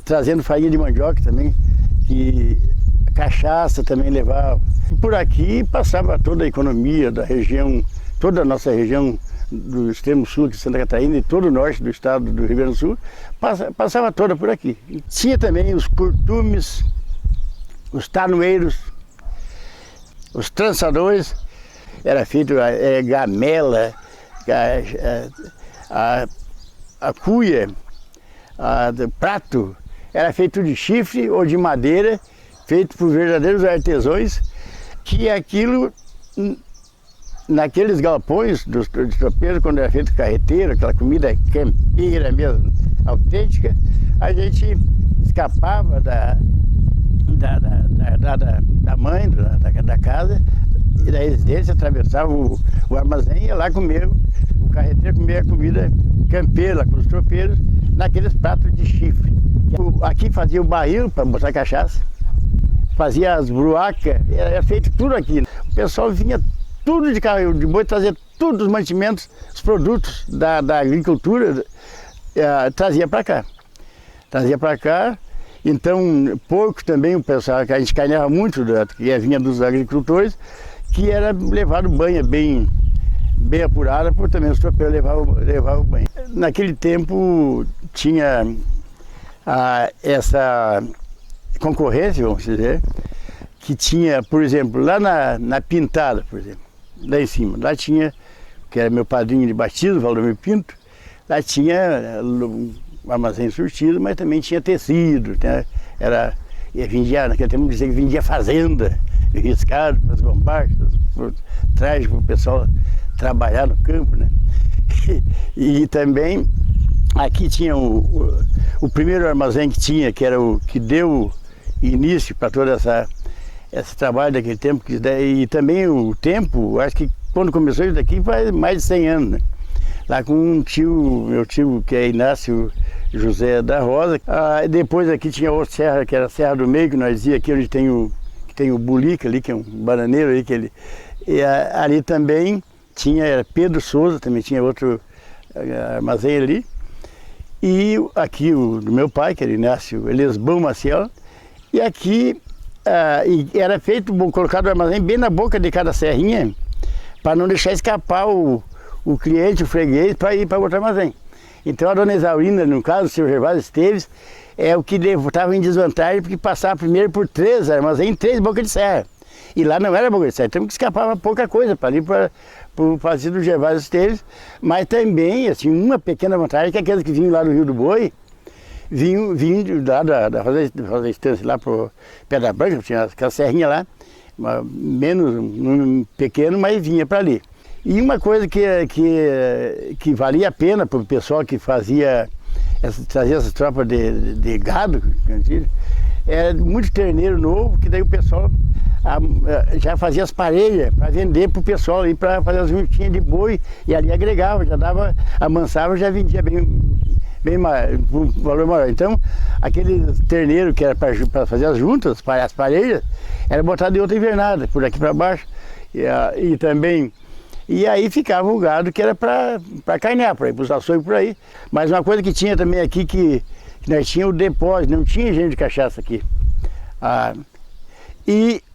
trazendo farinha de mandioca também, que cachaça também levava. Por aqui passava toda a economia da região, toda a nossa região do extremo sul aqui de Santa Catarina e todo o norte do estado do Rio Grande do Sul, passava toda por aqui. E tinha também os curtumes, os tanoeiros, os trançadores, era feito gamela, a cuia, prato, era feito de chifre ou de madeira, feito por verdadeiros artesãos, que aquilo, naqueles galpões dos tropeiros, quando era feito carreteiro, aquela comida campeira mesmo, autêntica, a gente escapava da mãe, da casa, e da residência, atravessava o armazém e ia lá comer o carreteiro comia comida campeira com os tropeiros, naqueles pratos de chifre. Aqui fazia o barril para botar cachaça, fazia as bruacas, era feito tudo aqui. O pessoal vinha tudo de carro de boi, trazia todos os mantimentos, os produtos da agricultura, trazia para cá. Trazia para cá, então porco também, o pessoal, que a gente carneava muito, que vinha dos agricultores, que era levado banha bem apurada, porque também os tropeiros levavam banho. Naquele tempo tinha essa concorrência, vamos dizer, que tinha, por exemplo, lá na Pintada, por exemplo, lá em cima, lá tinha, que era meu padrinho de batismo, Valdomiro Pinto, lá tinha um armazém surtido, mas também tinha tecido, né? Vendia, naquele tempo dizia que vendia fazenda, riscado para as bombachas, traje para o pessoal trabalhar no campo, né? E também aqui tinha o primeiro armazém que tinha, que era o que deu início para todo esse trabalho daquele tempo, e também o tempo, acho que quando começou isso daqui faz mais de 100 anos, né? Lá com meu tio, que é Inácio José da Rosa. Depois aqui tinha outra serra, que era a Serra do Meio, que nós dizia aqui, onde tem o Bulica ali, que é um bananeiro ali, ali também era Pedro Souza, também tinha outro armazém ali. E aqui o do meu pai, que era Inácio Elesbão Maciel, e aqui era feito, colocado o armazém bem na boca de cada serrinha, para não deixar escapar o cliente, o freguês, para ir para outro armazém. Então a dona Isaurina, no caso, o senhor Gervásio Esteves, é o que estava em desvantagem, porque passava primeiro por 3 armazéns, 3 bocas de serra. E lá não era boca de serra, então que escapava pouca coisa para ali, para o fazenda do Gervásio Esteves, mas também, assim, uma pequena vantagem, que aqueles que vinham lá do Rio do Boi, vinham lá da Rosa Estância, lá para o Pedra Branca, tinha aquela serrinha lá, menos pequeno, mas vinha para ali. E uma coisa que valia a pena para o pessoal que trazia essas tropas de gado, era muito terneiro novo, que daí o pessoal já fazia as parelhas para vender para o pessoal, para fazer as juntinhas de boi, e ali agregava, já dava, amansava, já vendia bem mais, por valor maior. Então, aquele terneiro que era para fazer as juntas, as parelhas, era botado em outra invernada, por aqui para baixo, e também... E aí ficava o gado que era para carnear, para ir para os açougues por aí. Mas uma coisa que tinha também aqui, que nós tínhamos o depósito, não tinha engenho de cachaça aqui.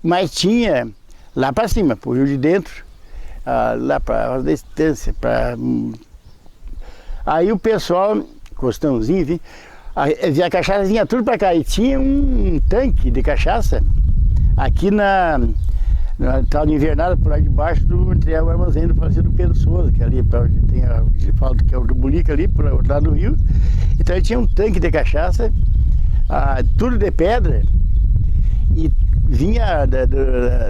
Mas tinha lá para cima, para o Rio de Dentro, lá para a Rosa da Estância. Aí o pessoal, Costãozinho, enfim, a cachaça vinha tudo para cá. E tinha um tanque de cachaça aqui na tal de invernada, por lá debaixo onde é o armazém do falecido Pedro Souza, que é ali para onde tem que é o do Bulica ali, por outro lado do rio. Então ele tinha um tanque de cachaça, tudo de pedra, e vinha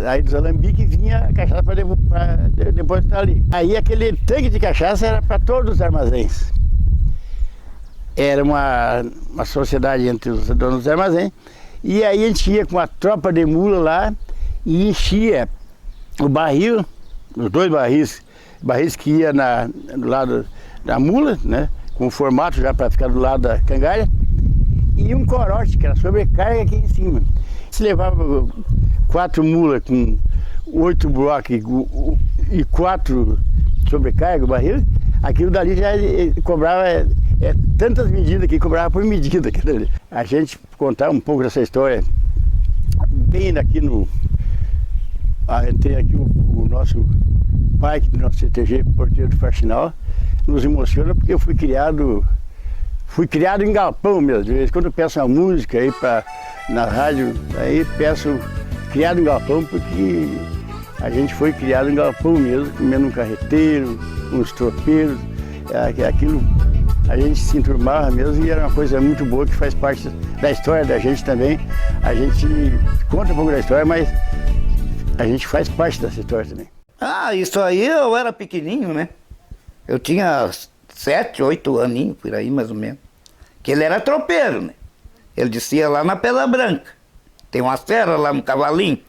aí dos alambiques, vinha a cachaça para depositar ali. Aí aquele tanque de cachaça era para todos os armazéns. Era uma sociedade entre os donos dos armazéns, e aí a gente ia com a tropa de mula lá, e enchia o barril, os 2 barris que ia do lado da mula, né, com o formato já para ficar do lado da cangalha, e um corote, que era sobrecarga aqui em cima. Se levava 4 mulas com 8 blocos e 4 sobrecarga o barril, aquilo dali já cobrava tantas medidas que cobrava por medida. A gente contar um pouco dessa história bem aqui tem aqui o nosso pai, do nosso CTG, porteiro do Faxinal, nos emociona porque eu fui criado em galpão mesmo. De vez em quando eu peço uma música aí na rádio, aí peço criado em galpão, porque a gente foi criado em galpão mesmo, comendo um carreteiro, uns tropeiros, aquilo a gente se enturmava mesmo, e era uma coisa muito boa que faz parte da história da gente também. A gente conta um pouco da história, mas a gente faz parte dessa história também. Isso aí eu era pequenininho, né? Eu tinha 7, 8 aninhos, por aí mais ou menos. Que ele era tropeiro, né? Ele descia lá na Pedra Branca. Tem uma serra lá no Cavalinho.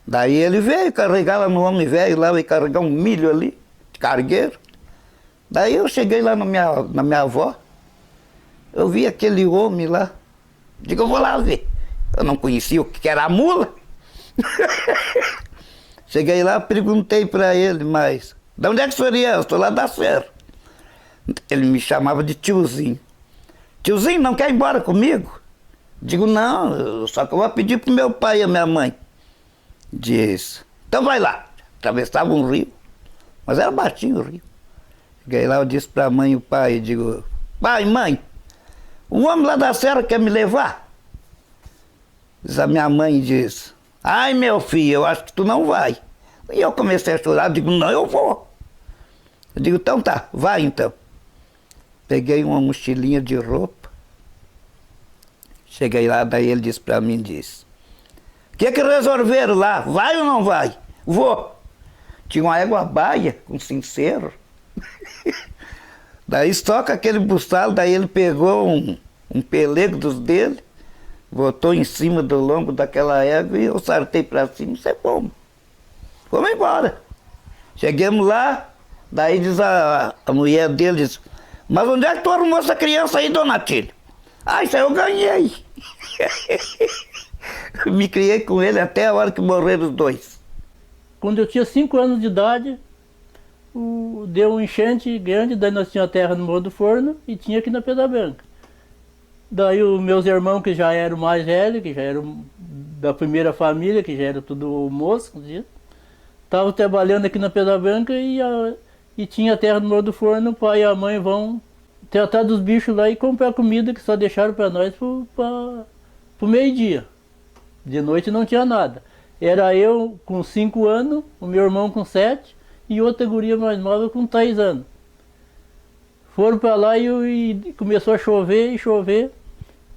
Daí ele veio carregar lá no homem velho, lá veio carregar um milho ali, de cargueiro. Daí eu cheguei lá na minha avó, eu vi aquele homem lá, digo, eu vou lá ver. Eu não conhecia o que era a mula. Cheguei lá, perguntei para ele, mas de onde é que o senhor é? Eu estou lá da serra. Ele me chamava de tiozinho. Tiozinho, não quer ir embora comigo? Digo, não, só que eu vou pedir pro meu pai e a minha mãe. Disse, então vai lá. Atravessava um rio, mas era baixinho o rio. Cheguei lá, eu disse pra mãe e o pai, eu digo, pai, mãe, um homem lá da serra quer me levar. Diz a minha mãe, diz, ai meu filho, eu acho que tu não vai. E eu comecei a chorar, digo, não, eu vou. Eu digo, então tá, vai então. Peguei uma mochilinha de roupa. Cheguei lá, daí ele disse pra mim, disse, o que resolveram lá? Vai ou não vai? Vou. Tinha uma égua baia com sincero. Daí toca aquele bustalo, daí ele pegou um pelego dos dele, botou em cima do lombo daquela égua e eu saltei pra cima, isso é bom. Vamos embora. Chegamos lá, daí diz a mulher dele, diz, mas onde é que tu arrumou essa criança aí, dona Tília? Ah, isso aí eu ganhei. Me criei com ele até a hora que morreram os dois. Quando eu tinha 5 anos de idade, deu um enchente grande, daí nós tínhamos terra no Morro do Forno e tinha aqui na Pedra Branca. Daí os meus irmãos, que já eram mais velhos, que já eram da primeira família, que já era tudo moço, estavam trabalhando aqui na Pedra Branca e tinha terra no Morro do Forno, o pai e a mãe vão tratar dos bichos lá e comprar comida que só deixaram para nós pro meio-dia. De noite não tinha nada. Era eu com 5 anos, o meu irmão com 7 e outra guria mais nova com 3 anos. Foram para lá e começou a chover e chover.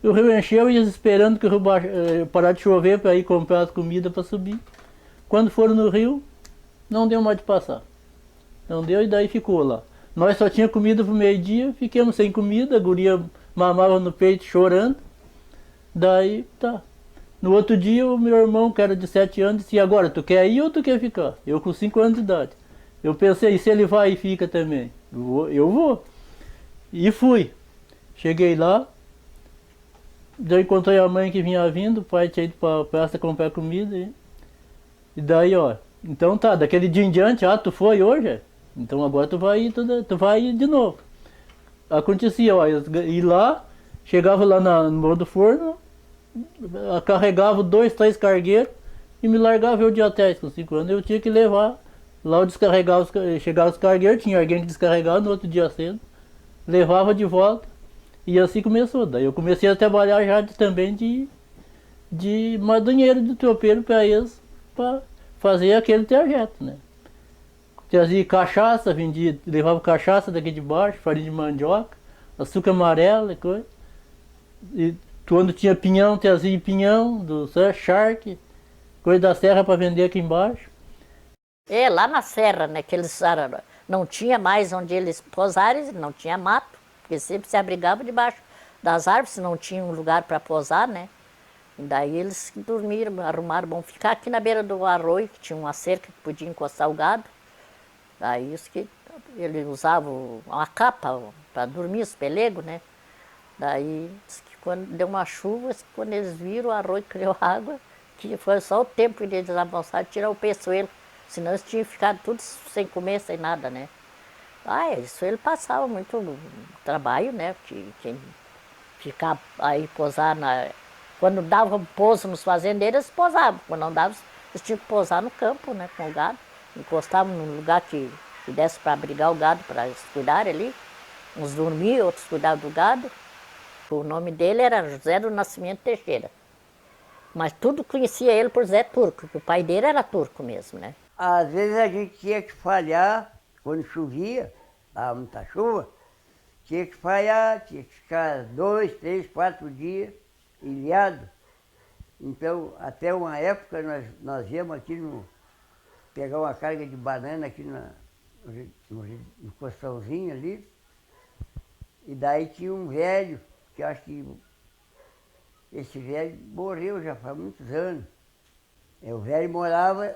O rio encheu e eles esperando que o rio parar de chover para ir comprar as comidas para subir. Quando foram no rio, não deu mais de passar. Não deu e daí ficou lá. Nós só tinha comida pro meio-dia, ficamos sem comida, a guria mamava no peito chorando. Daí, tá. No outro dia, o meu irmão, que era de 7 anos, disse, e agora, tu quer ir ou tu quer ficar? Eu com 5 anos de idade. Eu pensei, e se ele vai e fica também? Eu vou. E fui. Cheguei lá, já encontrei a mãe que vinha vindo, o pai tinha ido pra praça comprar comida. E daí, ó, então tá, daquele dia em diante, tu foi hoje? Então agora tu vai ir de novo. Acontecia, ó, ir lá, chegava lá no Morro do Forno, carregava 2, 3 cargueiros e me largava eu de atrás, com 5 anos. Eu tinha que levar, lá eu descarregava, chegava os cargueiros, tinha alguém que descarregava no outro dia cedo, levava de volta e assim começou. Daí eu comecei a trabalhar já também de madrinheiro de tropeiro para eles, para fazer aquele trajeto, né? Trazia cachaça, vendia, levava cachaça daqui de baixo, farinha de mandioca, açúcar amarelo e coisa. E quando tinha pinhão, trazia pinhão, do charque, coisa da serra para vender aqui embaixo. É, lá na serra, né, que eles não tinha mais onde eles pousarem, não tinha mato, porque sempre se abrigavam debaixo das árvores, não tinha um lugar para pousar, né. E daí eles dormiram, arrumaram, bom, ficar aqui na beira do arroio, que tinha uma cerca que podia encostar o gado. Daí isso que ele usava uma capa para dormir, os pelegos, né? Daí disse que quando deu uma chuva, quando eles viram o arroio criou água, que foi só o tempo de eles avançarem e tirar o peçoelo, senão eles tinham ficado tudo sem comer, sem nada, né? Isso ele passava muito trabalho, né? Quem ficar aí posar quando dava pouso nos fazendeiros, eles pousavam, quando não dava, eles tinham que pousar no campo, né, com o gado. Encostavam num lugar que desse para abrigar o gado, para eles cuidarem ali. Uns dormiam, outros cuidavam do gado. O nome dele era José do Nascimento Teixeira. Mas tudo conhecia ele por Zé Turco, porque o pai dele era turco mesmo, né? Às vezes a gente tinha que falhar, quando chovia, dava muita chuva, tinha que falhar, tinha que ficar 2, 3, 4 dias ilhado. Então, até uma época, nós íamos aqui pegar uma carga de banana aqui no costãozinho ali, e daí tinha um velho, que eu acho que esse velho morreu já faz muitos anos. O velho morava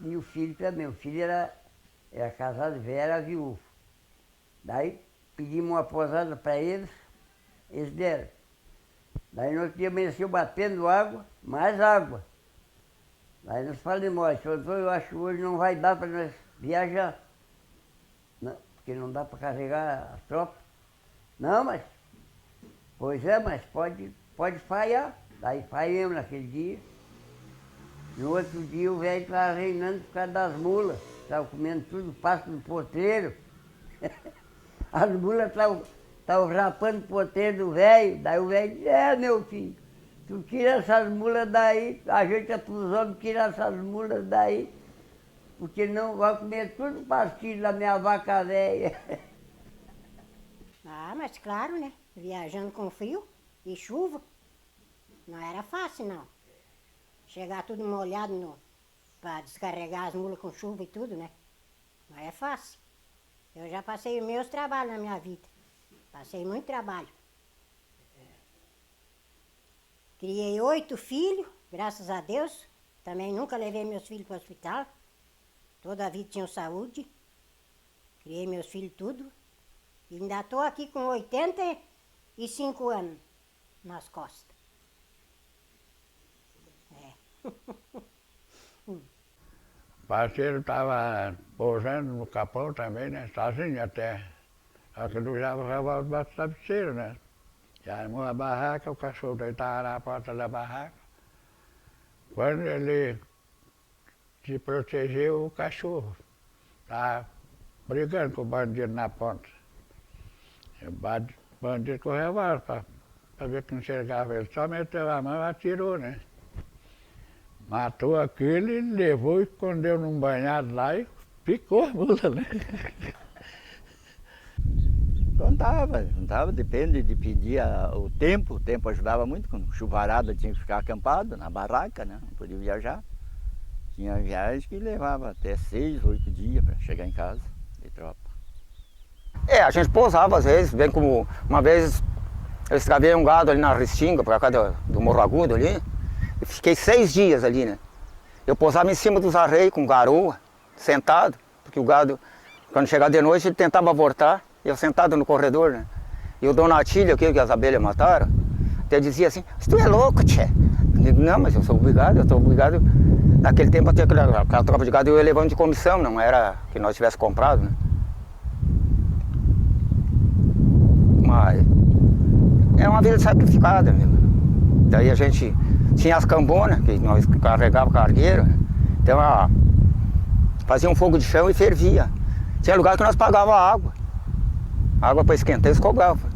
e o filho também. O filho era casado, velho, era viúvo. Daí pedimos uma posada para eles, eles deram. Daí no outro dia amanheceu batendo água, mais água. Daí nós falamos, olha, senhor Antônio, eu acho que hoje não vai dar para nós viajar. Não, porque não dá para carregar a tropa. Não, mas, pois é, mas pode falhar. Daí falhamos naquele dia. No outro dia o velho estava reinando por causa das mulas. Estava comendo tudo, pasto do potreiro. As mulas estavam rapando o potreiro do velho. Daí o velho disse, meu filho, tu tira essas mulas daí, ajeita para os homens tirar essas mulas daí, porque não vai comer tudo pastilho da minha vaca velha. Ah, mas claro, né? Viajando com frio e chuva, não era fácil, não. Chegar tudo molhado para descarregar as mulas com chuva e tudo, né? Não é fácil. Eu já passei meus trabalhos na minha vida. Passei muito trabalho. Criei 8 filhos, graças a Deus. Também nunca levei meus filhos para o hospital. Toda a vida tinham saúde. Criei meus filhos tudo. E ainda estou aqui com 85 anos nas costas. O parceiro estava pousando no capão também, né? Sozinho até. Só que ele usava o revólver debaixo do travesseiro, né? Já armou a barraca, o cachorro deitava na porta da barraca. Quando ele se protegeu, o cachorro estava brigando com o bandido na ponta. O bandido com o revólver para ver que não enxergava ele. Só meteu a mão e atirou, né? Matou aquele, levou e escondeu num banhado lá e picou a mula, né? Plantava, depende de pedir o tempo ajudava muito, quando chuvarada tinha que ficar acampado na barraca, né? Não podia viajar. Tinha viagem que levava até 6, 8 dias para chegar em casa de tropa. A gente pousava às vezes, bem como uma vez eu escravei um gado ali na Restinga, por cá do Morro Agudo ali. Eu fiquei 6 dias ali, né? Eu pousava em cima dos arreios com garoa, sentado, porque o gado, quando chegava de noite, ele tentava voltar, e eu sentado no corredor, né? E o Donatilho, aquele que as abelhas mataram, até dizia assim, tu é louco, tchê. Eu digo, não, mas eu estou obrigado. Naquele tempo, até aquela tropa de gado eu ia levando de comissão, não era que nós tivéssemos comprado, né? Mas é uma vida sacrificada, meu. Daí a gente tinha as cambonas, que nós carregava cargueiro, então fazia um fogo de chão e fervia. Tinha lugar que nós pagava água para esquentar, eles cobravam.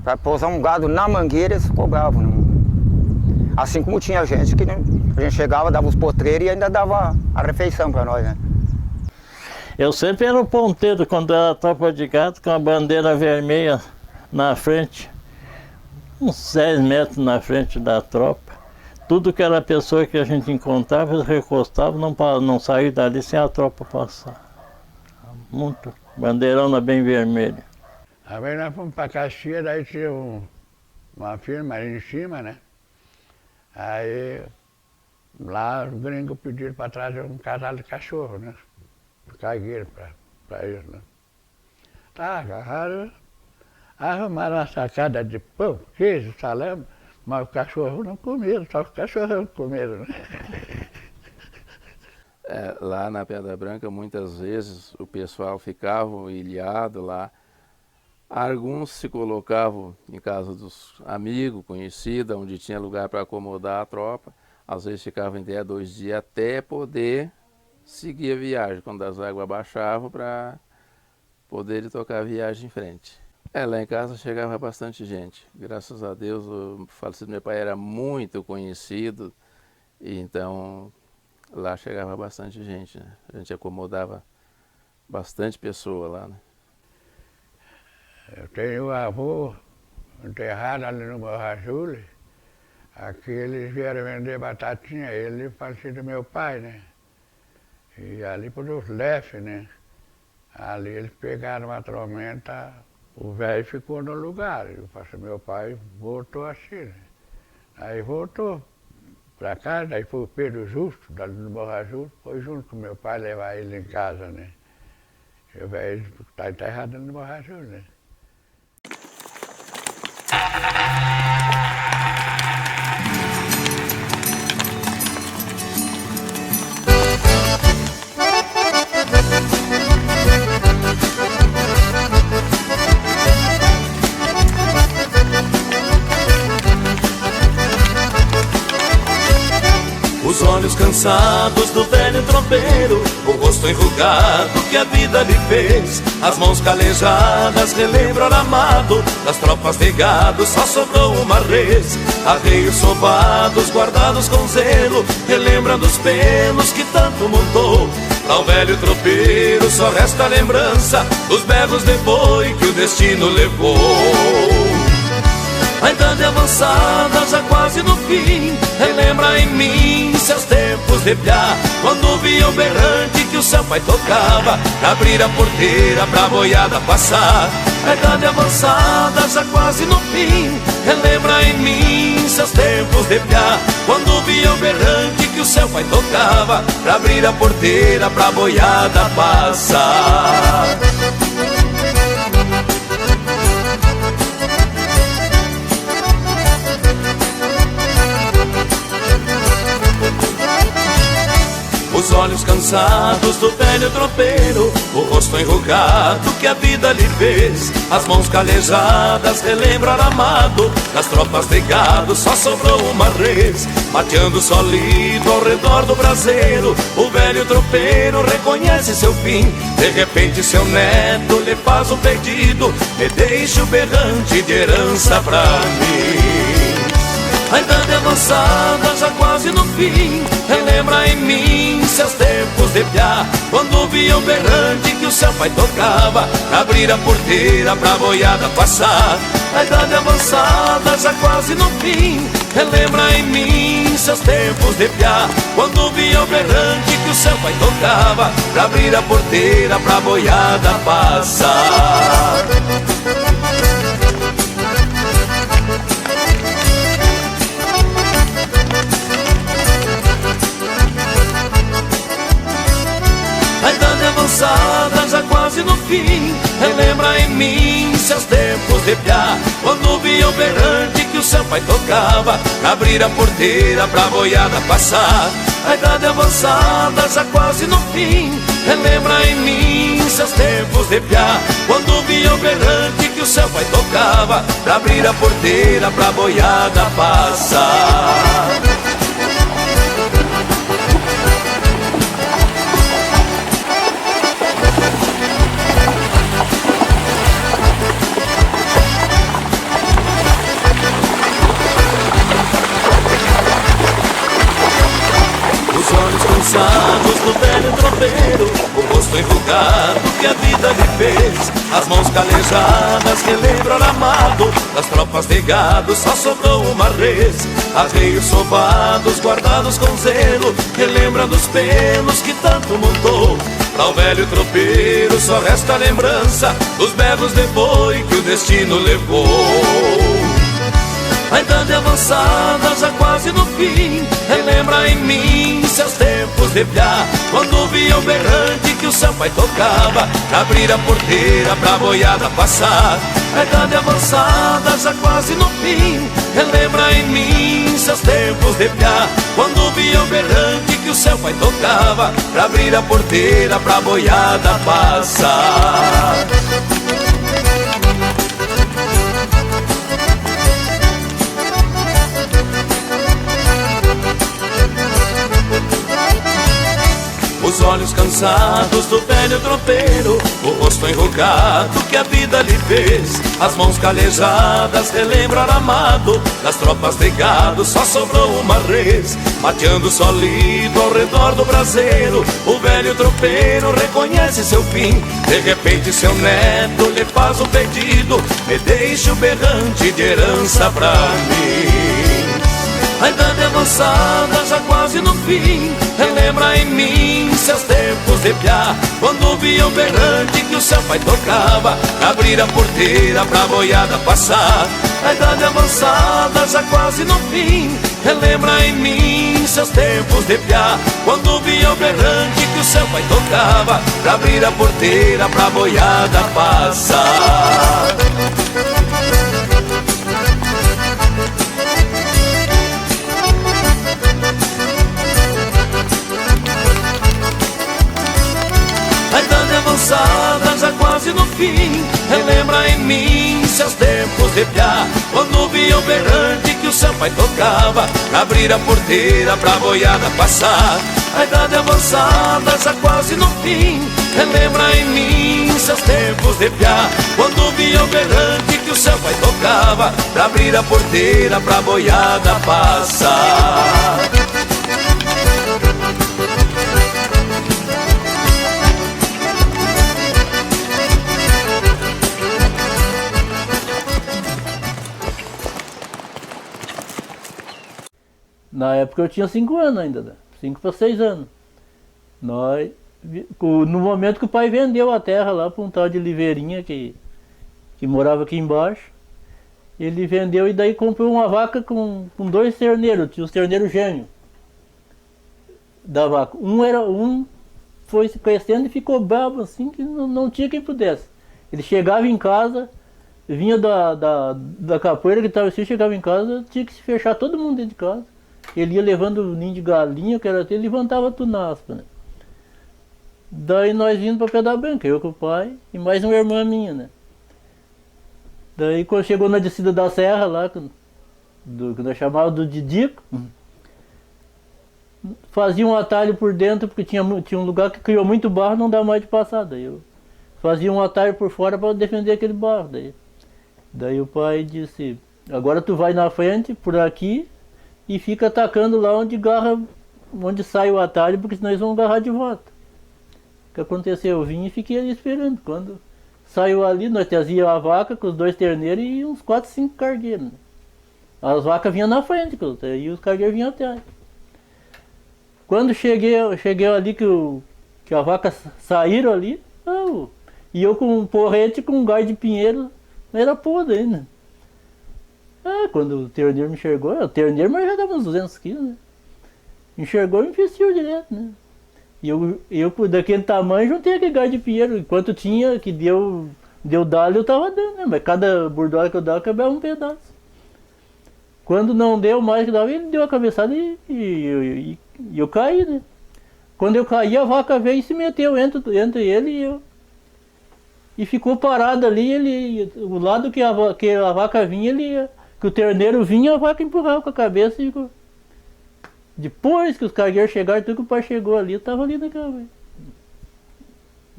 Para pousar um gado na mangueira, eles cobravam. Assim como tinha gente que a gente chegava, dava os potreiros e ainda dava a refeição para nós, né? Eu sempre era o ponteiro quando era tropa de gado, com a bandeira vermelha na frente. Uns 10 metros na frente da tropa. Tudo que era pessoa que a gente encontrava, eles recostavam, não saía dali sem a tropa passar. Muito. Bandeirona bem vermelha. Uma vez nós fomos para Caxias, daí tinha uma firma ali em cima, né? Aí lá os gringos pediram para trazer um casal de cachorro, né? Cargueiro para eles, né? Tá, agarraram. Arrumaram uma sacada de pão, queijo, salame, mas o cachorro não comeram, só os cachorros comeram, né? Lá na Pedra Branca, muitas vezes o pessoal ficava ilhado lá. Alguns se colocavam em casa dos amigos, conhecidos, onde tinha lugar para acomodar a tropa. Às vezes ficavam em 10, 2 dias até poder seguir a viagem, quando as águas baixavam, para poder tocar a viagem em frente. Lá em casa chegava bastante gente. Graças a Deus, o falecido meu pai era muito conhecido, e então lá chegava bastante gente, né? A gente acomodava bastante pessoa lá, né? Eu tenho um avô enterrado ali no Morro Azul. Aqui eles vieram vender batatinha, ele falecido meu pai, né? E ali por os Lef, né? Ali eles pegaram uma tormenta. O velho ficou no lugar, meu pai voltou assim, né? Aí voltou para casa, daí foi o Pedro Justo, dali no Morro Azul, foi junto com meu pai levar ele em casa, né? O velho está enterrado no borracho, né? Os olhos cansados do velho tropeiro, o rosto enrugado que a vida lhe fez, as mãos calejadas relembram o amado, das tropas de gado só sobrou uma res, arreios sovados guardados com zelo, relembram os pelos que tanto montou. Ao velho tropeiro só resta a lembrança dos berros de boi que o destino levou. A idade avançada, já quase no fim, relembra em mim seus tempos de piá, quando via o berrante que o seu pai tocava, pra abrir a porteira pra boiada passar. A idade avançada, já quase no fim, relembra em mim seus tempos de piá, quando via o berrante que o seu pai tocava, pra abrir a porteira pra boiada passar. Os olhos cansados do velho tropeiro, o rosto enrugado que a vida lhe fez, as mãos calejadas relembram o amado, das tropas de gado só sobrou uma res, mateando solido ao redor do braseiro. O velho tropeiro reconhece seu fim, de repente seu neto lhe faz um pedido: me deixe o berrante de herança pra mim. A idade avançada, já quase no fim, relembra em mim seus tempos de piá, quando via o berrante que o seu pai tocava, pra abrir a porteira pra boiada passar. A idade avançada, já quase no fim, relembra em mim seus tempos de piá, quando via o berrante que o seu pai tocava, pra abrir a porteira pra boiada passar. Avançada, já quase no fim, relembra em mim seus tempos de piá, quando via o berrante que o seu pai tocava, pra abrir a porteira pra boiada passar. A idade avançada, já quase no fim, relembra em mim seus tempos de piá, quando via o berrante que o seu pai tocava, pra abrir a porteira pra boiada passar. Cansados do velho tropeiro, o rosto enrugado que a vida lhe fez, as mãos calejadas relembram o amado, das tropas de gado só sobrou uma res, arreios sovados guardados com zelo, relembra dos pelos que tanto montou. Ao velho tropeiro só resta a lembrança dos berros de boi que o destino levou. A idade avançada, já quase no fim, relembra em mim seus tempos de piá, quando via o berrante que o seu pai tocava, pra abrir a porteira pra boiada passar. A idade avançada, já quase no fim, relembra em mim seus tempos de piá, quando via o berrante que o seu pai tocava, pra abrir a porteira pra boiada passar. Os olhos cansados do velho tropeiro, o rosto enrugado que a vida lhe fez, as mãos calejadas relembram o amado, das tropas de gado só sobrou uma res, mateando solido ao redor do braseiro. O velho tropeiro reconhece seu fim, de repente seu neto lhe faz um pedido: me deixe o berrante de herança pra mim. A idade avançada, já quase no fim, relembra em mim seus tempos de piá, quando via o berrante que o seu pai tocava, abrir a porteira pra boiada passar. A idade avançada, já quase no fim, relembra em mim seus tempos de piá, quando via o berrante que o seu pai tocava, pra abrir a porteira pra boiada passar. A idade avançada, já quase no fim, relembra em mim seus tempos de piá, quando via o berrante que o seu pai tocava, pra abrir a porteira pra boiada passar. A idade avançada, já quase no fim, relembra em mim seus tempos de piá, quando via o berrante que o seu pai tocava, pra abrir a porteira pra boiada passar. Na época eu tinha 5 anos ainda, né? 5 para 6 anos. No momento que o pai vendeu a terra lá para um tal de Liveirinha que morava aqui embaixo, ele vendeu e daí comprou uma vaca com 2 terneiros, tinha os terneiros gêmeos da vaca. Um foi se crescendo e ficou bravo assim que não tinha quem pudesse. Ele chegava em casa, vinha da capoeira que estava assim, chegava em casa, tinha que se fechar todo mundo dentro de casa. Ele ia levando o ninho de galinha, que era ele levantava tudo na aspa, né? Daí nós vindo para Pedra Branca, eu com o pai e mais uma irmã minha, né? Daí quando chegou na descida da serra lá, que nós chamávamos do Didico, fazia um atalho por dentro, porque tinha um lugar que criou muito barro, não dá mais de passar. Daí eu fazia um atalho por fora para defender aquele barro. Daí o pai disse, agora tu vai na frente, por aqui, e fica atacando lá onde sai o atalho, porque senão eles vão agarrar de volta. O que aconteceu? Eu vim e fiquei ali esperando. Quando saiu ali, nós trazíamos a vaca com os 2 terneiros e uns 4, 5 cargueiros, né? As vacas vinham na frente, e os cargueiros vinham atrás. Quando cheguei ali que a vaca saíram ali, e eu com um porrete, com um gás de pinheiro, era podre ainda. Quando o terneiro me enxergou, o terneiro mas já dava uns 200 quilos, né? Enxergou e me vestiu direto, né? E eu daquele tamanho juntei aquele gás de pinheiro, enquanto tinha, que deu dalho eu tava dando, né? Mas cada bordoada que eu dava, quebrava um pedaço. Quando não deu mais que dava, ele deu a cabeçada e eu caí, né? Quando eu caí, a vaca veio e se meteu entre ele e eu. E ficou parado ali, o lado que a vaca vinha, que o terneiro vinha, a vaca empurrava com a cabeça e ficou. Depois que os cargueiros chegaram, tudo que o pai chegou ali, eu estava ali naquela vez.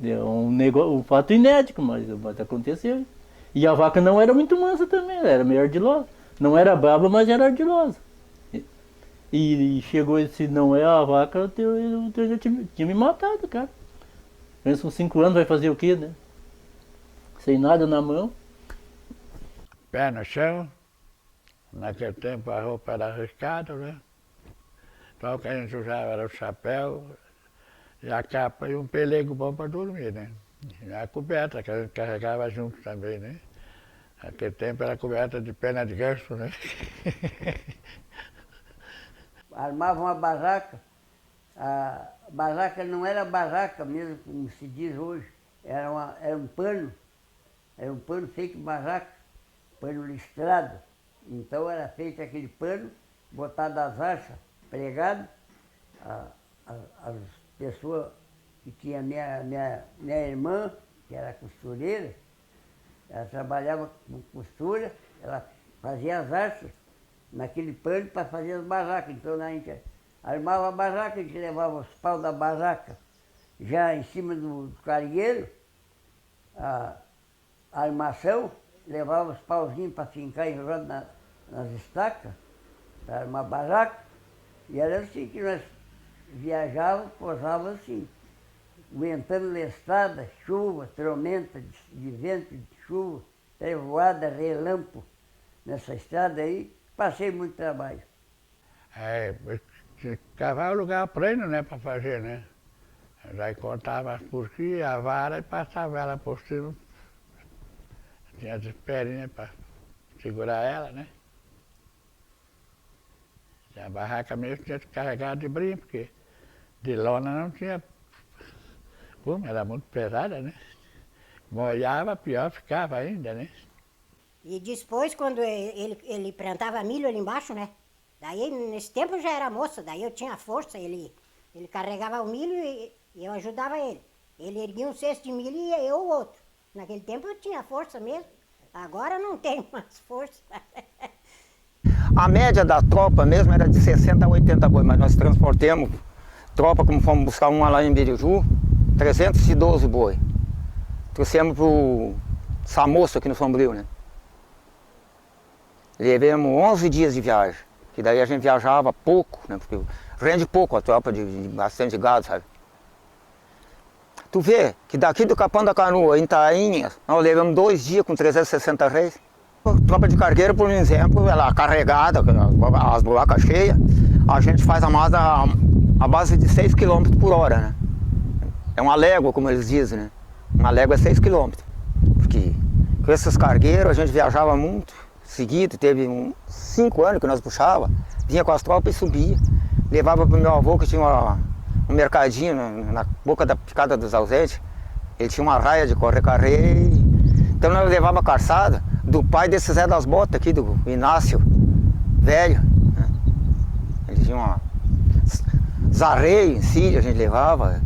É um fato inédito, mas aconteceu. E a vaca não era muito mansa também, ela era meio ardilosa. Não era brava, mas era ardilosa. E chegou e disse, não é a vaca, o terneiro tinha me matado, cara. Pensa com 5 anos, vai fazer o quê, né? Sem nada na mão. Pé no chão. Naquele tempo a roupa era arriscada, né? Então o que a gente usava era o chapéu e a capa e um pelego bom para dormir, né? E a coberta que a gente carregava junto também, né? Naquele tempo era coberta de pena de ganso, né? Armava uma barraca. A barraca não era barraca mesmo, como se diz hoje. Era um pano. Era um pano feito de barraca, pano listrado. Então era feito aquele pano, botado as achas, pregado. As pessoas que tinha minha irmã, que era costureira, ela trabalhava com costura, ela fazia as achas naquele pano para fazer as barracas. Então a gente armava a barraca, a gente levava os paus da barraca já em cima do cargueiro, a armação, levava os pauzinhos para fincar enrolado nas estacas, para armar barraca, e era assim que nós viajávamos, pousávamos assim, aguentando lestada, chuva, tormenta de vento, de chuva, trevoada, relâmpago nessa estrada aí, passei muito trabalho. É, tinha que cavar o lugar pleno, né, para fazer, né? Daí cortava as porquinhas, a vara e passava ela por cima. Tinha as perninhas para segurar ela, né? E a barraca mesmo tinha que carregar de brim, porque de lona não tinha. Como era muito pesada, né? Molhava, pior ficava ainda, né? E depois, quando ele plantava milho ali embaixo, né? Daí, nesse tempo eu já era moça, daí eu tinha força, ele carregava o milho e eu ajudava ele. Ele erguia um cesto de milho e eu o outro. Naquele tempo eu tinha força mesmo, agora não tenho mais força. A média da tropa mesmo era de 60 a 80 boi, mas nós transportemos tropa, como fomos buscar uma lá em Biriju, 312 boi. Trouxemos pro Samoço aqui no Sombrio, né? Levemos 11 dias de viagem, que daí a gente viajava pouco, né? Porque rende pouco a tropa de bastante gado, sabe? Tu vê que daqui do Capão da Canoa, em Tainhas, nós levamos 2 dias com 360 reis. A tropa de cargueiro, por exemplo, ela carregada, as buracas cheias, a gente faz a base de 6 km por hora, né? É uma légua, como eles dizem, né? Uma légua é 6 km. Porque com esses cargueiros a gente viajava muito, seguido, teve uns 5 anos que nós puxava, vinha com as tropas e subia. Levava pro meu avô que tinha um mercadinho na boca da picada dos ausentes. Ele tinha uma raia de correr. Então nós levava a calçada do pai desse Zé das Botas aqui, do Inácio, velho. Né? Ele tinha uma zarreio em si, a gente levava.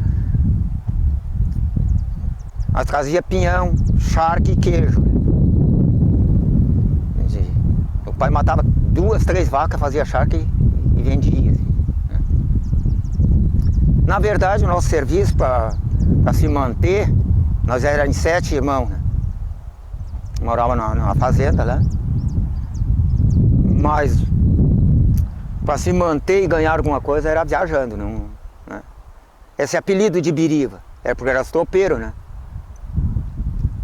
Nós trazia pinhão, charque e queijo. O pai matava 2, 3 vacas, fazia charque e vendia. Assim, né? Na verdade, o nosso serviço para se manter, nós éramos 7 irmãos. Né? Morava numa fazenda lá. Mas para se manter e ganhar alguma coisa era viajando. Não, né? Esse apelido de Biriva era porque era tropeiro, né?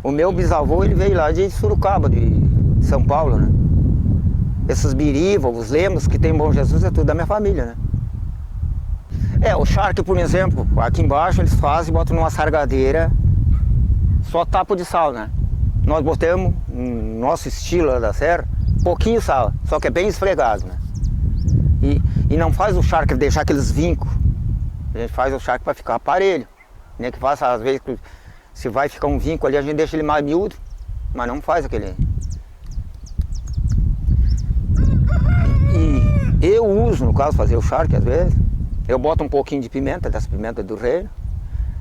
O meu bisavô, ele veio lá de Sorocaba, de São Paulo, né? Esses Biriva, os Lemos que tem em Bom Jesus, é tudo da minha família, né? O charque, por exemplo, aqui embaixo eles fazem e botam numa sargadeira, só tapo de sal, né? Nós botamos, no nosso estilo da serra, pouquinho sal, só que é bem esfregado, né? E não faz o charque deixar aqueles vincos, a gente faz o charque para ficar aparelho, nem que faça às vezes, se vai ficar um vinco ali, a gente deixa ele mais miúdo, mas não faz aquele. E eu uso, no caso, fazer o charque às vezes, eu boto um pouquinho de pimenta, dessa pimenta do reino,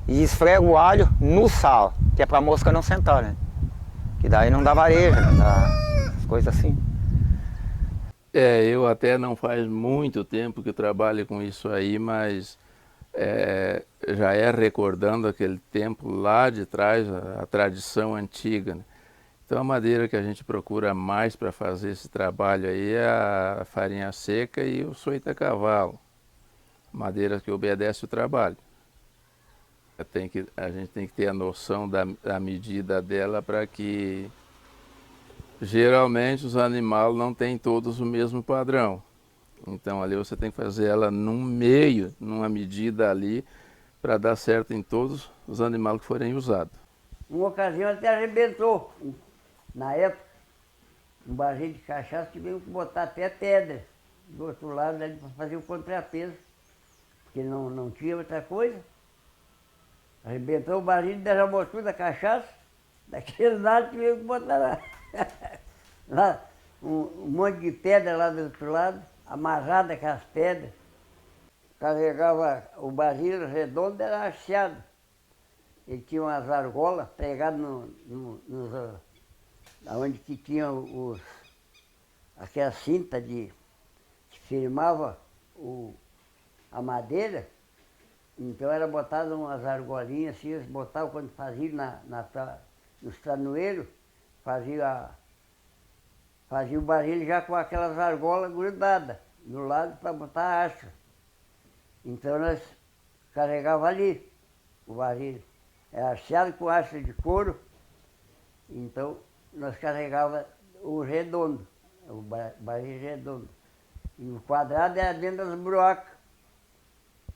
e esfrego o alho no sal, que é para a mosca não sentar, né? Que daí não dá vareja, não dá coisas assim. Eu até não faz muito tempo que eu trabalho com isso aí, mas já recordando aquele tempo lá de trás, a tradição antiga, né? Então a madeira que a gente procura mais para fazer esse trabalho aí é a farinha seca e o soita cavalo, madeira que obedece o trabalho. A gente tem que ter a noção da medida dela para que geralmente os animais não têm todos o mesmo padrão. Então ali você tem que fazer ela num meio, numa medida ali, para dar certo em todos os animais que forem usados. Uma ocasião até arrebentou. Na época, um barril de cachaça tivemos que botar até pedra do outro lado para fazer o contrapeso, porque não tinha outra coisa. Arrebentou o barril, derramou tudo a cachaça, daquele lado tivemos que botar lá um monte de pedra lá do outro lado, amarrada com as pedras. Carregava o barril redondo, era hasteado. Ele tinha umas argolas pregadas onde que tinha aquela cinta que firmava a madeira. Então era botado umas argolinhas assim, eles botavam quando faziam nos tranoeiros, fazia o barril já com aquelas argolas grudadas do lado para botar a haste. Então nós carregava ali o barril. É hasteado com haste de couro, então nós carregava o redondo, o barril redondo. E o quadrado era dentro das buracas.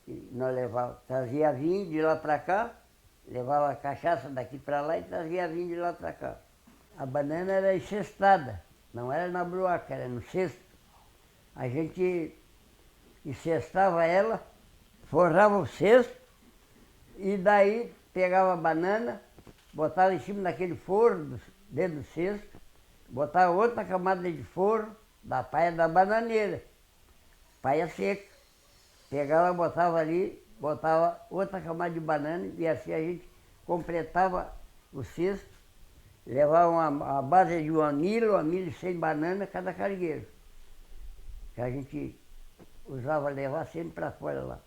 E nós levava, trazia vinho de lá para cá, levava a cachaça daqui para lá e trazia vinho de lá para cá. A banana era encestada, não era na buraca, era no cesto. A gente encestava ela, forrava o cesto e daí pegava a banana, botava em cima daquele forro, dentro do cesto, botava outra camada de forro da paia da bananeira, paia seca. Pegava, botava ali, botava outra camada de banana e assim a gente completava o cesto. Levava a base de uma milho e 100 bananas cada cargueiro. Que a gente usava levar sempre para fora lá.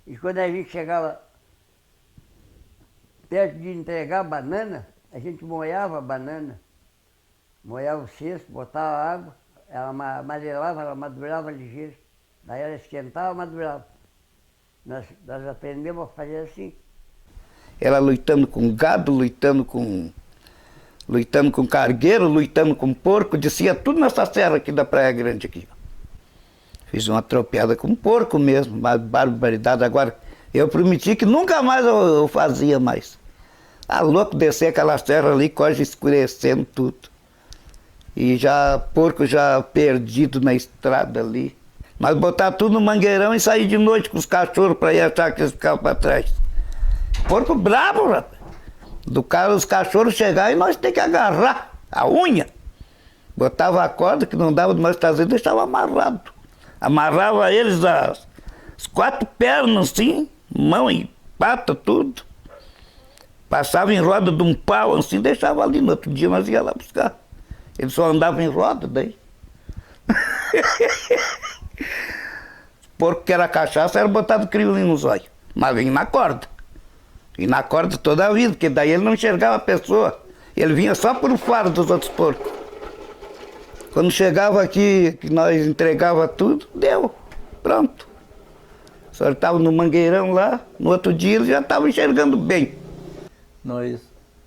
E quando a gente chegava perto de entregar a banana, a gente moiava a banana, moiava o cesto, botava água, ela amarelava, ela madurava ligeiro. Daí ela esquentava, madurava. Nós aprendemos a fazer assim. Ela lutando com gado, lutando com cargueiro, lutando com porco, descia tudo nessa serra aqui da Praia Grande aqui. Fiz uma tropeada com porco mesmo, uma barbaridade. Agora, eu prometi que nunca mais eu fazia mais. Tá louco descer aquela serra ali, quase escurecendo tudo. E já, porco já perdido na estrada ali. Mas botar tudo no mangueirão e sair de noite com os cachorros para ir achar que eles ficavam para trás. Porco bravo, rapaz. Os cachorros chegaram e nós temos que agarrar a unha. Botava a corda que não dava de nós trazer, deixava amarrado. Amarrava eles as 4 pernas assim, mão e pata, tudo. Passava em roda de um pau assim, deixava ali. No outro dia nós ia lá buscar. Eles só andavam em roda daí. Porco que era cachaça, era botado criolinho nos olhos. Mas vinha na corda. E na corda toda a vida, porque daí ele não enxergava a pessoa. Ele vinha só por fora dos outros porcos. Quando chegava aqui, que nós entregava tudo, deu. Pronto. O senhor estava no mangueirão lá, no outro dia ele já estava enxergando bem. Nós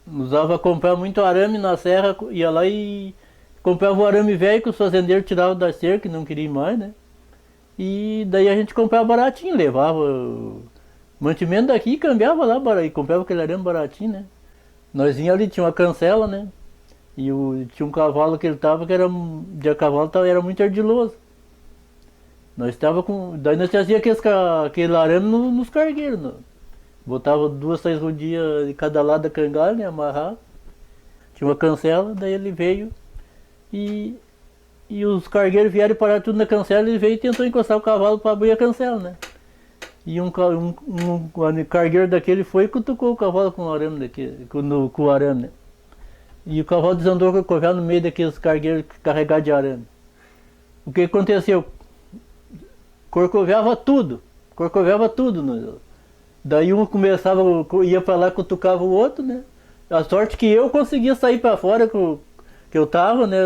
usava comprar muito arame na serra, ia lá e comprava o arame velho que os fazendeiros tiravam da cerca, que não queriam mais, né? E daí a gente comprava baratinho, levava mantimento daqui e cambiava lá, e comprava aquele arame baratinho, né? Nós vinha ali, tinha uma cancela, né? E tinha um cavalo que ele tava, que era de cavalo, era muito ardiloso. Daí nós trazia aquele arame nos cargueiros, né? Botava 2, 3 rodinhas de cada lado da cangalha, né? Amarrava. Tinha uma cancela, daí ele veio e os cargueiros vieram parar tudo na cancela, ele veio e tentou encostar o cavalo para abrir a cancela, né? E um cargueiro daquele foi e cutucou o cavalo com o arame daquele, com o arame, né? E o cavalo desandou com o cavalo no meio daqueles cargueiros carregados de arame. O que aconteceu? Corcoveava tudo. Daí um ia para lá, cutucava o outro, né? A sorte que eu conseguia sair para fora que eu tava, né?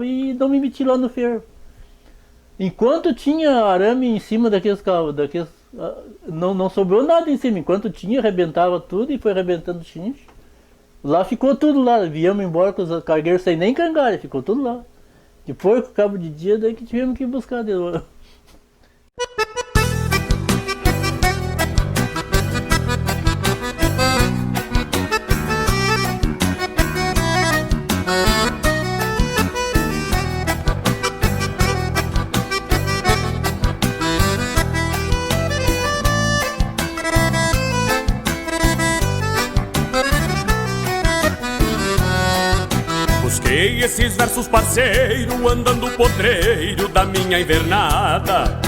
E não me meti lá no ferro. Enquanto tinha arame em cima daqueles não sobrou nada em cima. Enquanto tinha, arrebentava tudo e foi arrebentando chinche. Lá ficou tudo lá. Viemos embora com os cargueiros sem nem cangalha, ficou tudo lá. Depois, com o cabo de dia, daí que tivemos que ir buscar de novo. Esses versos parceiro andando potreiro da minha invernada,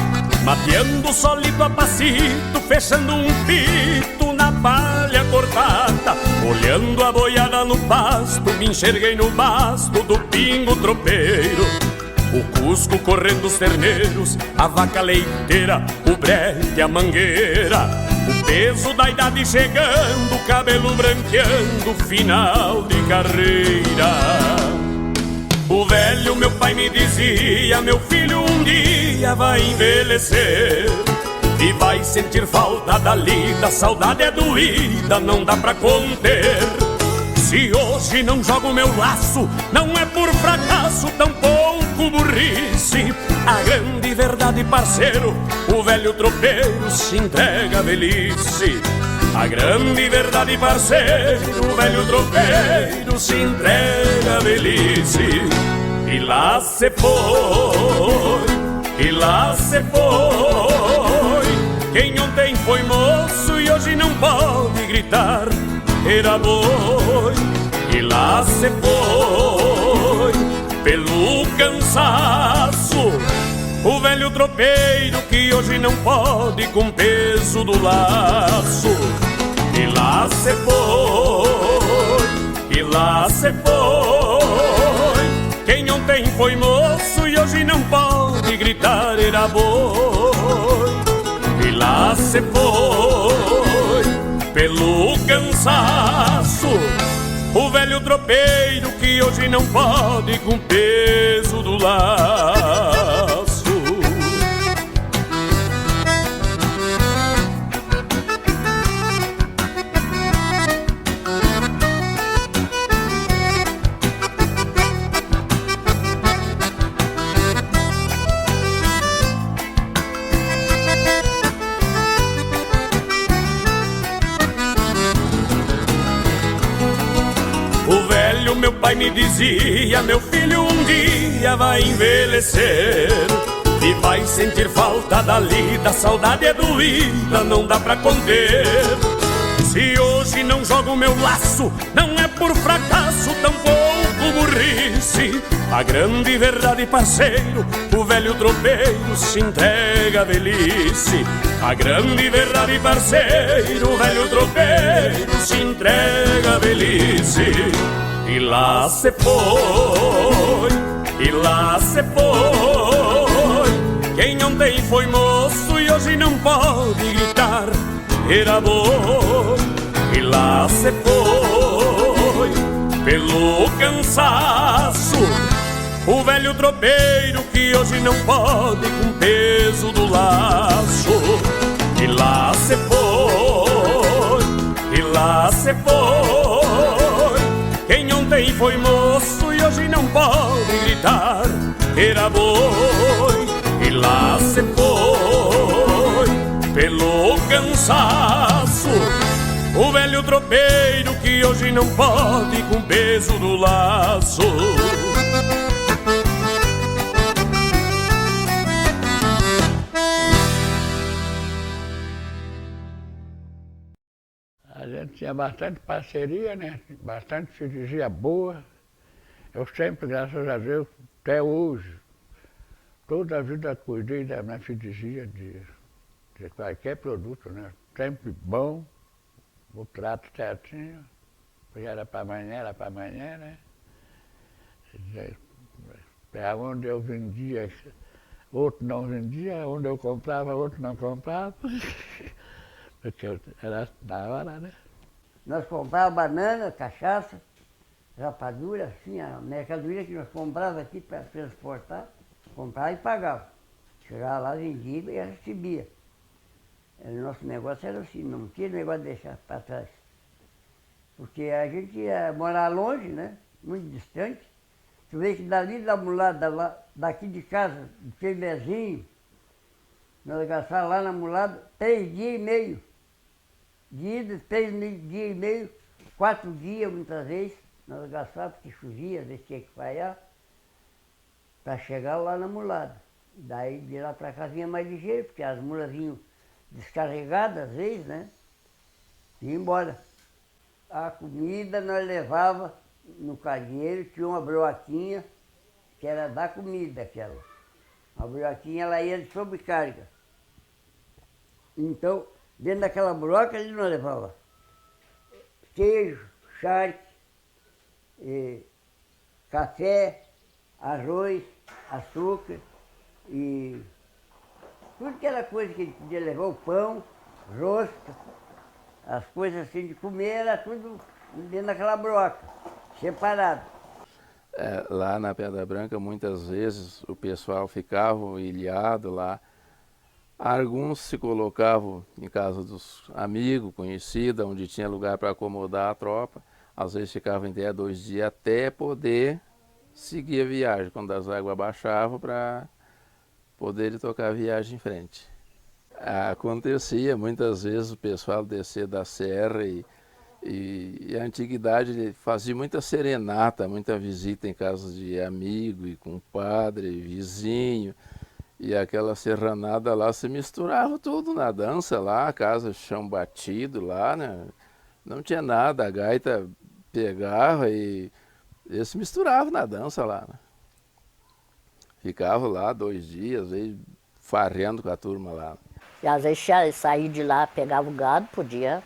mateando sólido a passito, fechando um pito na palha cortada, olhando a boiada no pasto, me enxerguei no basto do pingo tropeiro, o cusco correndo os terneiros, a vaca leiteira, o brete, a mangueira, o peso da idade chegando, o cabelo branqueando, final de carreira. O velho meu pai me dizia, meu filho um dia vai envelhecer e vai sentir falta da lida, saudade é doída, não dá pra conter. Se hoje não jogo meu laço, não é por fracasso, tampouco burrice. A grande verdade, parceiro, o velho tropeiro se entrega à velhice. A grande verdade, parceiro, o velho tropeiro se entrega à velhice. E lá se foi, e lá se foi, quem ontem foi moço e hoje não pode gritar, era boi. E lá se foi, pelo cansaço, o velho tropeiro que hoje não pode com peso do laço. E lá se foi, e lá se foi, quem ontem foi moço e hoje não pode gritar, era boi. E lá se foi, pelo cansaço, o velho tropeiro que hoje não pode com peso do laço. Meu pai me dizia, meu filho um dia vai envelhecer e vai sentir falta da lida, saudade é doída, não dá pra conter. Se hoje não jogo o meu laço, não é por fracasso, tampouco burrice. A grande verdade, parceiro, o velho tropeiro se entrega à velhice. A grande verdade, parceiro, o velho tropeiro se entrega à velhice. E lá se foi, e lá se foi, quem ontem foi moço e hoje não pode gritar, era boi. E lá se foi, pelo cansaço, o velho tropeiro que hoje não pode com peso do laço. E lá se foi, e lá se foi, quem ontem foi moço e hoje não pode gritar, era boi. E lá se foi, pelo cansaço, o velho tropeiro que hoje não pode com peso do laço. A gente tinha bastante parceria, né? Bastante freguesia boa. Eu sempre, graças a Deus, até hoje, toda a vida cuidei da minha freguesia de qualquer produto, né? Sempre bom, o trato certinho, porque era para amanhã, né? Para onde eu vendia, outro não vendia, onde eu comprava, outro não comprava. Porque era da hora, né? Nós comprávamos banana, cachaça, rapadura, assim, a mercadoria que nós comprávamos aqui para transportar, comprava e pagava. Chegava lá, vendia e recebia. O nosso negócio era assim, não tinha negócio de deixar para trás. Porque a gente ia morar longe, né? Muito distante. Tu vê que dali da mulada, lá, daqui de casa, de Febezinho, nós gastávamos lá na mulada 3 dias e meio. De ida, 3 dias e meio, 4 dias muitas vezes, nós gastávamos porque chovia, às vezes tinha que falhar, para chegar lá na mulada. Daí de lá para cá vinha mais ligeiro, porque as mulas vinham descarregadas às vezes, né? E ia embora. A comida nós levava no cargueiro, tinha uma broaquinha, que era da comida aquela. A broaquinha ela ia de sobrecarga. Então, dentro daquela broca ele não levava queijo, charque, café, arroz, açúcar e tudo que era coisa que ele podia levar, o pão, rosca, as coisas assim de comer, era tudo dentro daquela broca, separado. Lá na Pedra Branca, muitas vezes o pessoal ficava ilhado lá. Alguns se colocavam em casa dos amigos, conhecidos, onde tinha lugar para acomodar a tropa. Às vezes ficavam até 2 dias até poder seguir a viagem, quando as águas baixavam, para poder tocar a viagem em frente. Acontecia muitas vezes o pessoal descer da serra e a antiguidade fazia muita serenata, muita visita em casa de amigo e compadre, vizinho. E aquela serranada lá se misturava tudo na dança lá, casa chão batido lá, né? Não tinha nada, a gaita pegava e eles se misturavam na dança lá, né? Ficava lá 2 dias, aí farreando com a turma lá. E às vezes saía de lá, pegava o gado, podia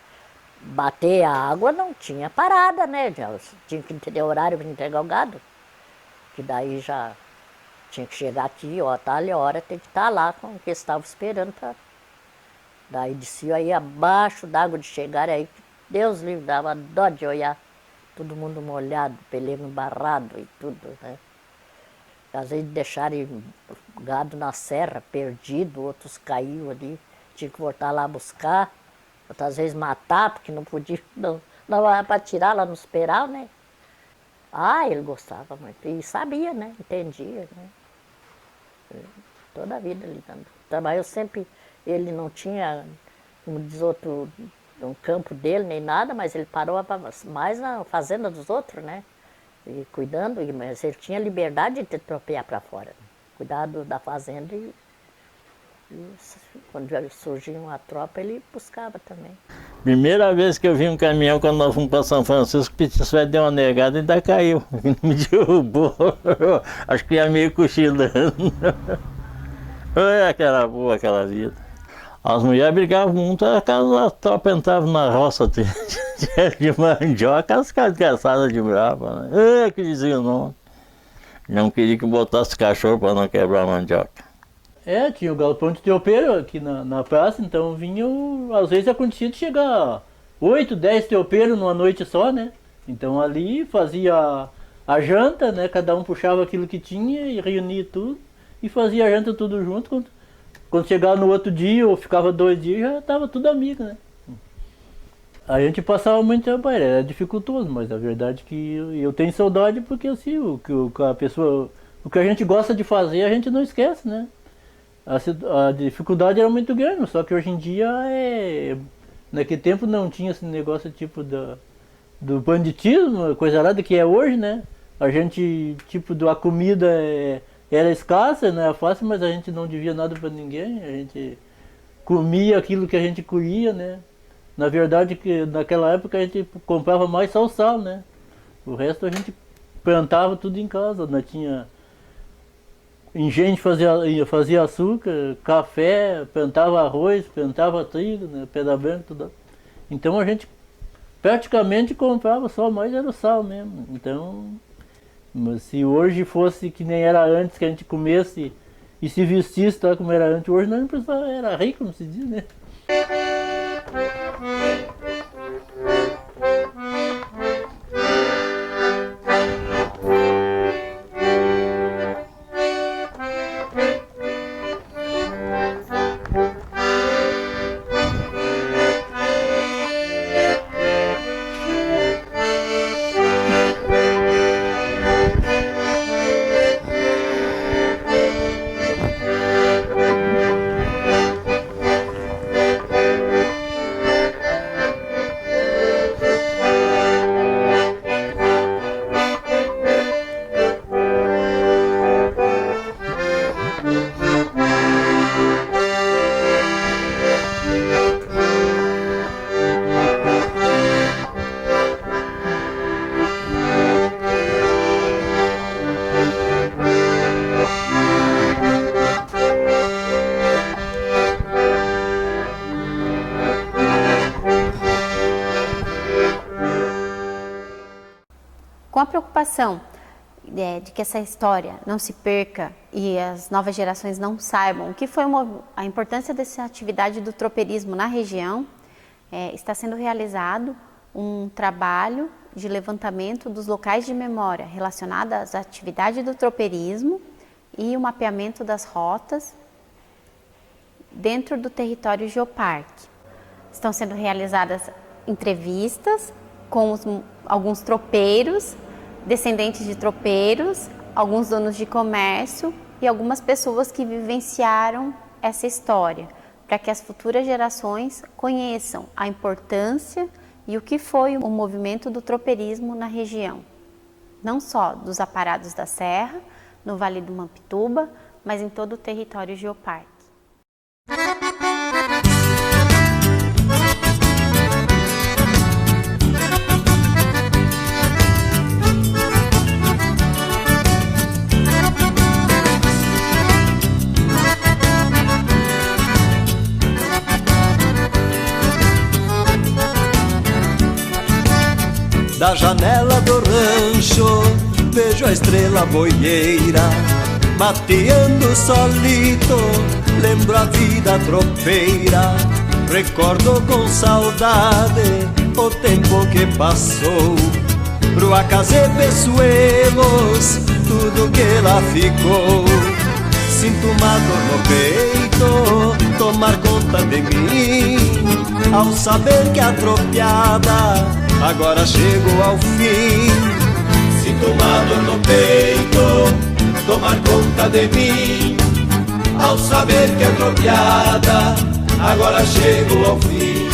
bater a água, não tinha parada, né? Tinha que ter horário para entregar o gado. Que daí já tinha que chegar aqui, ó, tá ali a hora, tem que estar lá com o que estava esperando para. Daí descia aí abaixo d'água de chegar, aí Deus livre, dava dó de olhar. Todo mundo molhado, pelego embarrado e tudo, né? Às vezes deixaram gado na serra, perdido, outros caíam ali, tinha que voltar lá buscar, outras vezes matar, porque não podia, não era para tirar lá no esperal, né? Ah, ele gostava muito, e sabia, né? Entendia, né? Toda a vida ali. Trabalhou sempre, ele não tinha, como diz outro, um campo dele nem nada, mas ele parou mais na fazenda dos outros, né? E cuidando, mas ele tinha liberdade de tropear para fora, né? Cuidado da fazenda e quando surgia uma tropa ele buscava também. Primeira vez que eu vi um caminhão quando nós fomos para São Francisco, o Pitissué deu uma negada e ainda caiu, me derrubou, acho que ia meio cochilando. Aquela boa aquela vida. As mulheres brigavam muito, a tropa entrava na roça de mandioca, as caçadas de brava, né? Que diziam não. Não queria que botasse cachorro para não quebrar a mandioca. Tinha o galpão de tropeiro aqui na praça, então vinham, às vezes acontecia de chegar 8, 10 tropeiros numa noite só, né? Então ali fazia a janta, né? Cada um puxava aquilo que tinha e reunia tudo e fazia a janta tudo junto. Quando chegava no outro dia, ou ficava 2 dias, já estava tudo amigo, né? A gente passava muito trabalho, era dificultoso, mas a verdade é que eu tenho saudade porque assim, o que a gente gosta de fazer, a gente não esquece, né? A dificuldade era muito grande, só que hoje em dia naquele tempo não tinha esse negócio tipo do banditismo, coisa nada que é hoje, né? A gente, tipo, a comida era escassa, não era fácil, mas a gente não devia nada para ninguém, a gente comia aquilo que a gente colhia, né? Na verdade, que naquela época a gente comprava mais só o sal, né? O resto a gente plantava tudo em casa, né? Tinha engenho, fazia açúcar, café, plantava arroz, plantava trigo, né? Pedra branca, tudo. Então a gente praticamente comprava só mais era o sal mesmo. Então, mas se hoje fosse que nem era antes, que a gente comesse e se vestisse tá, como era antes, hoje não precisava, era rico, como se diz, né? Com a preocupação de que essa história não se perca e as novas gerações não saibam o que foi a importância dessa atividade do tropeirismo na região, está sendo realizado um trabalho de levantamento dos locais de memória relacionados à atividade do tropeirismo e o mapeamento das rotas dentro do território Geoparque. Estão sendo realizadas entrevistas com alguns tropeiros, descendentes de tropeiros, alguns donos de comércio, e algumas pessoas que vivenciaram essa história, para que as futuras gerações conheçam a importância e o que foi o movimento do tropeirismo na região, não só dos aparados da Serra, no Vale do Mampituba, mas em todo o território Geoparque. Da janela do rancho vejo a estrela boieira mateando solito, lembro a vida tropeira. Recordo com saudade o tempo que passou. Pro Acazê Peçoelos, tudo que lá ficou. Sinto uma dor no peito tomar conta de mim, ao saber que a tropiada agora chego ao fim. Sinto uma dor no peito tomar conta de mim, ao saber que a tropiada agora chego ao fim.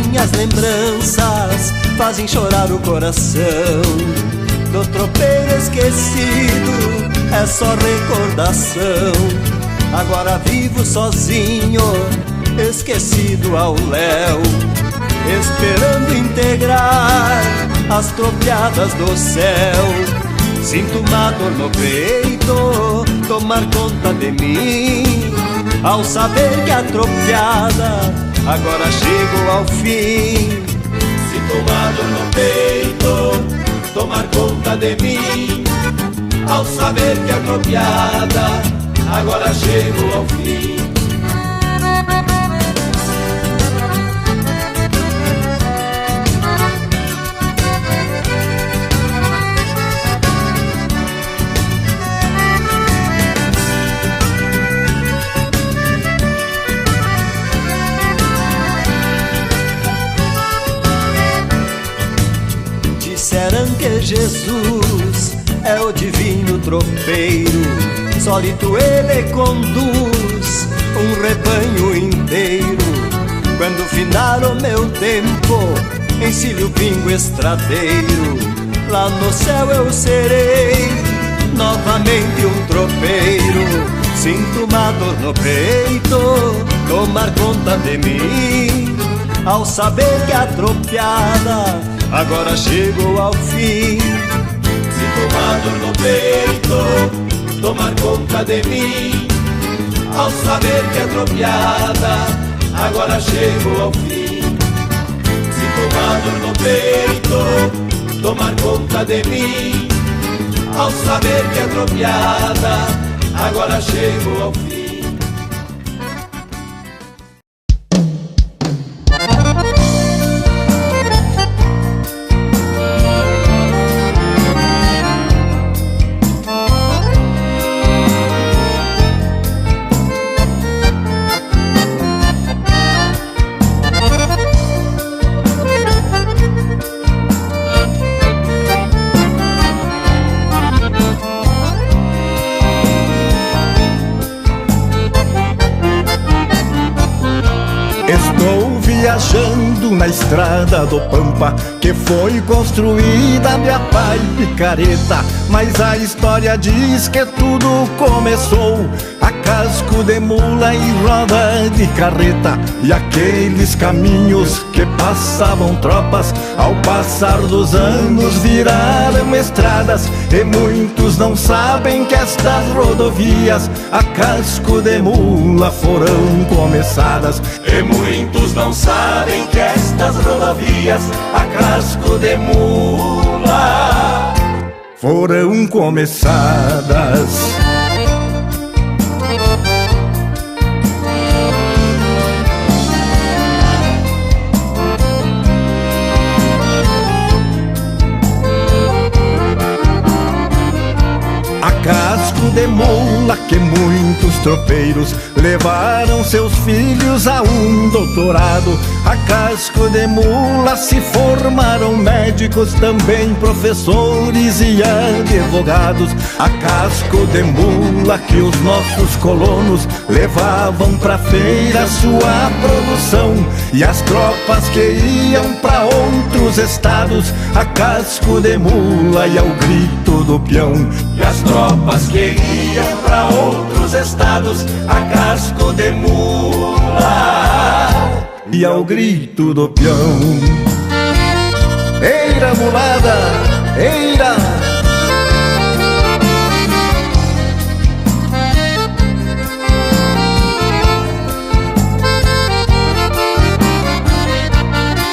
Minhas lembranças fazem chorar o coração. Do tropeiro esquecido é só recordação. Agora vivo sozinho, esquecido ao léu, esperando integrar as tropiadas do céu. Sinto uma dor no peito tomar conta de mim, ao saber que a tropiada agora chego ao fim. Sinto uma dor no peito tomar conta de mim, ao saber que a tropiada agora chego ao fim. Disseram que Jesus é o divino tropeiro, solito ele conduz um rebanho inteiro. Quando findar o meu tempo, encilho o pingo estradeiro, lá no céu eu serei novamente um tropeiro. Sinto uma dor no peito tomar conta de mim, ao saber que a tropiada agora chego ao fim. Sinto uma dor no peito tomar conta de mim, ao saber que a tropiada agora chego ao fim. Sinto uma dor no peito tomar conta de mim, ao saber que a tropiada agora chego ao fim. Viajando na estrada do Pampa, que foi construída a pá e picareta, mas a história diz que tudo começou a casco de mula e roda de carreta. E aqueles caminhos que passavam tropas, ao passar dos anos viraram estradas. E muitos não sabem que estas rodovias a casco de mula foram começadas. E muitos não sabem que estas rodovias a casco de mula foram começadas. de mula que muitos tropeiros levaram seus filhos a um doutorado. A casco de mula se formaram médicos, também professores e advogados. A casco de mula que os nossos colonos levavam pra feira sua produção, e as tropas que iam pra outros estados a casco de mula e ao grito do peão. E as tropas que iam pra outros estados a casco de mula e ao grito do peão. Eira mulada, eira!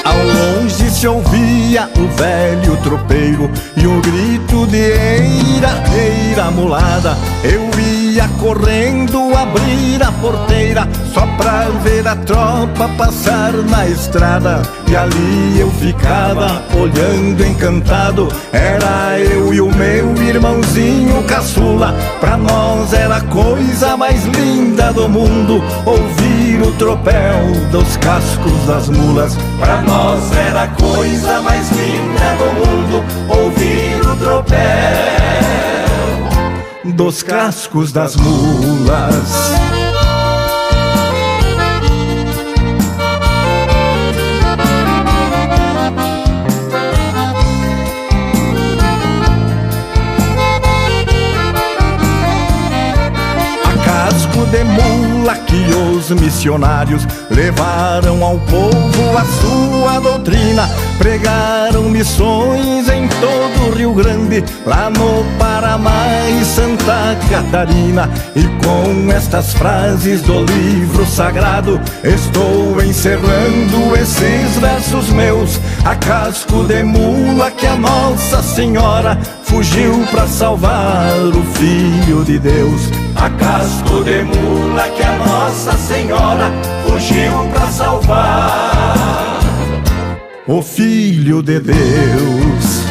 Ao longe se ouvia o velho tropeiro e o grito de eira, eira mulada. Eu ia correndo abrir a porteira só pra ver a tropa passar na estrada, e ali eu ficava olhando encantado. Era eu e o meu irmãozinho caçula. Pra nós era a coisa mais linda do mundo ouvir o tropel dos cascos das mulas. Pra nós era a coisa mais linda do mundo ouvir o tropel dos cascos das mulas. De mula que os missionários levaram ao povo a sua doutrina, pregaram missões em todo o Rio Grande, lá no Paraná e Santa Catarina. E com estas frases do livro sagrado estou encerrando esses versos meus. A casco de mula que a Nossa Senhora fugiu pra salvar o Filho de Deus. A casco de mula que a Nossa Senhora fugiu pra salvar o Filho de Deus.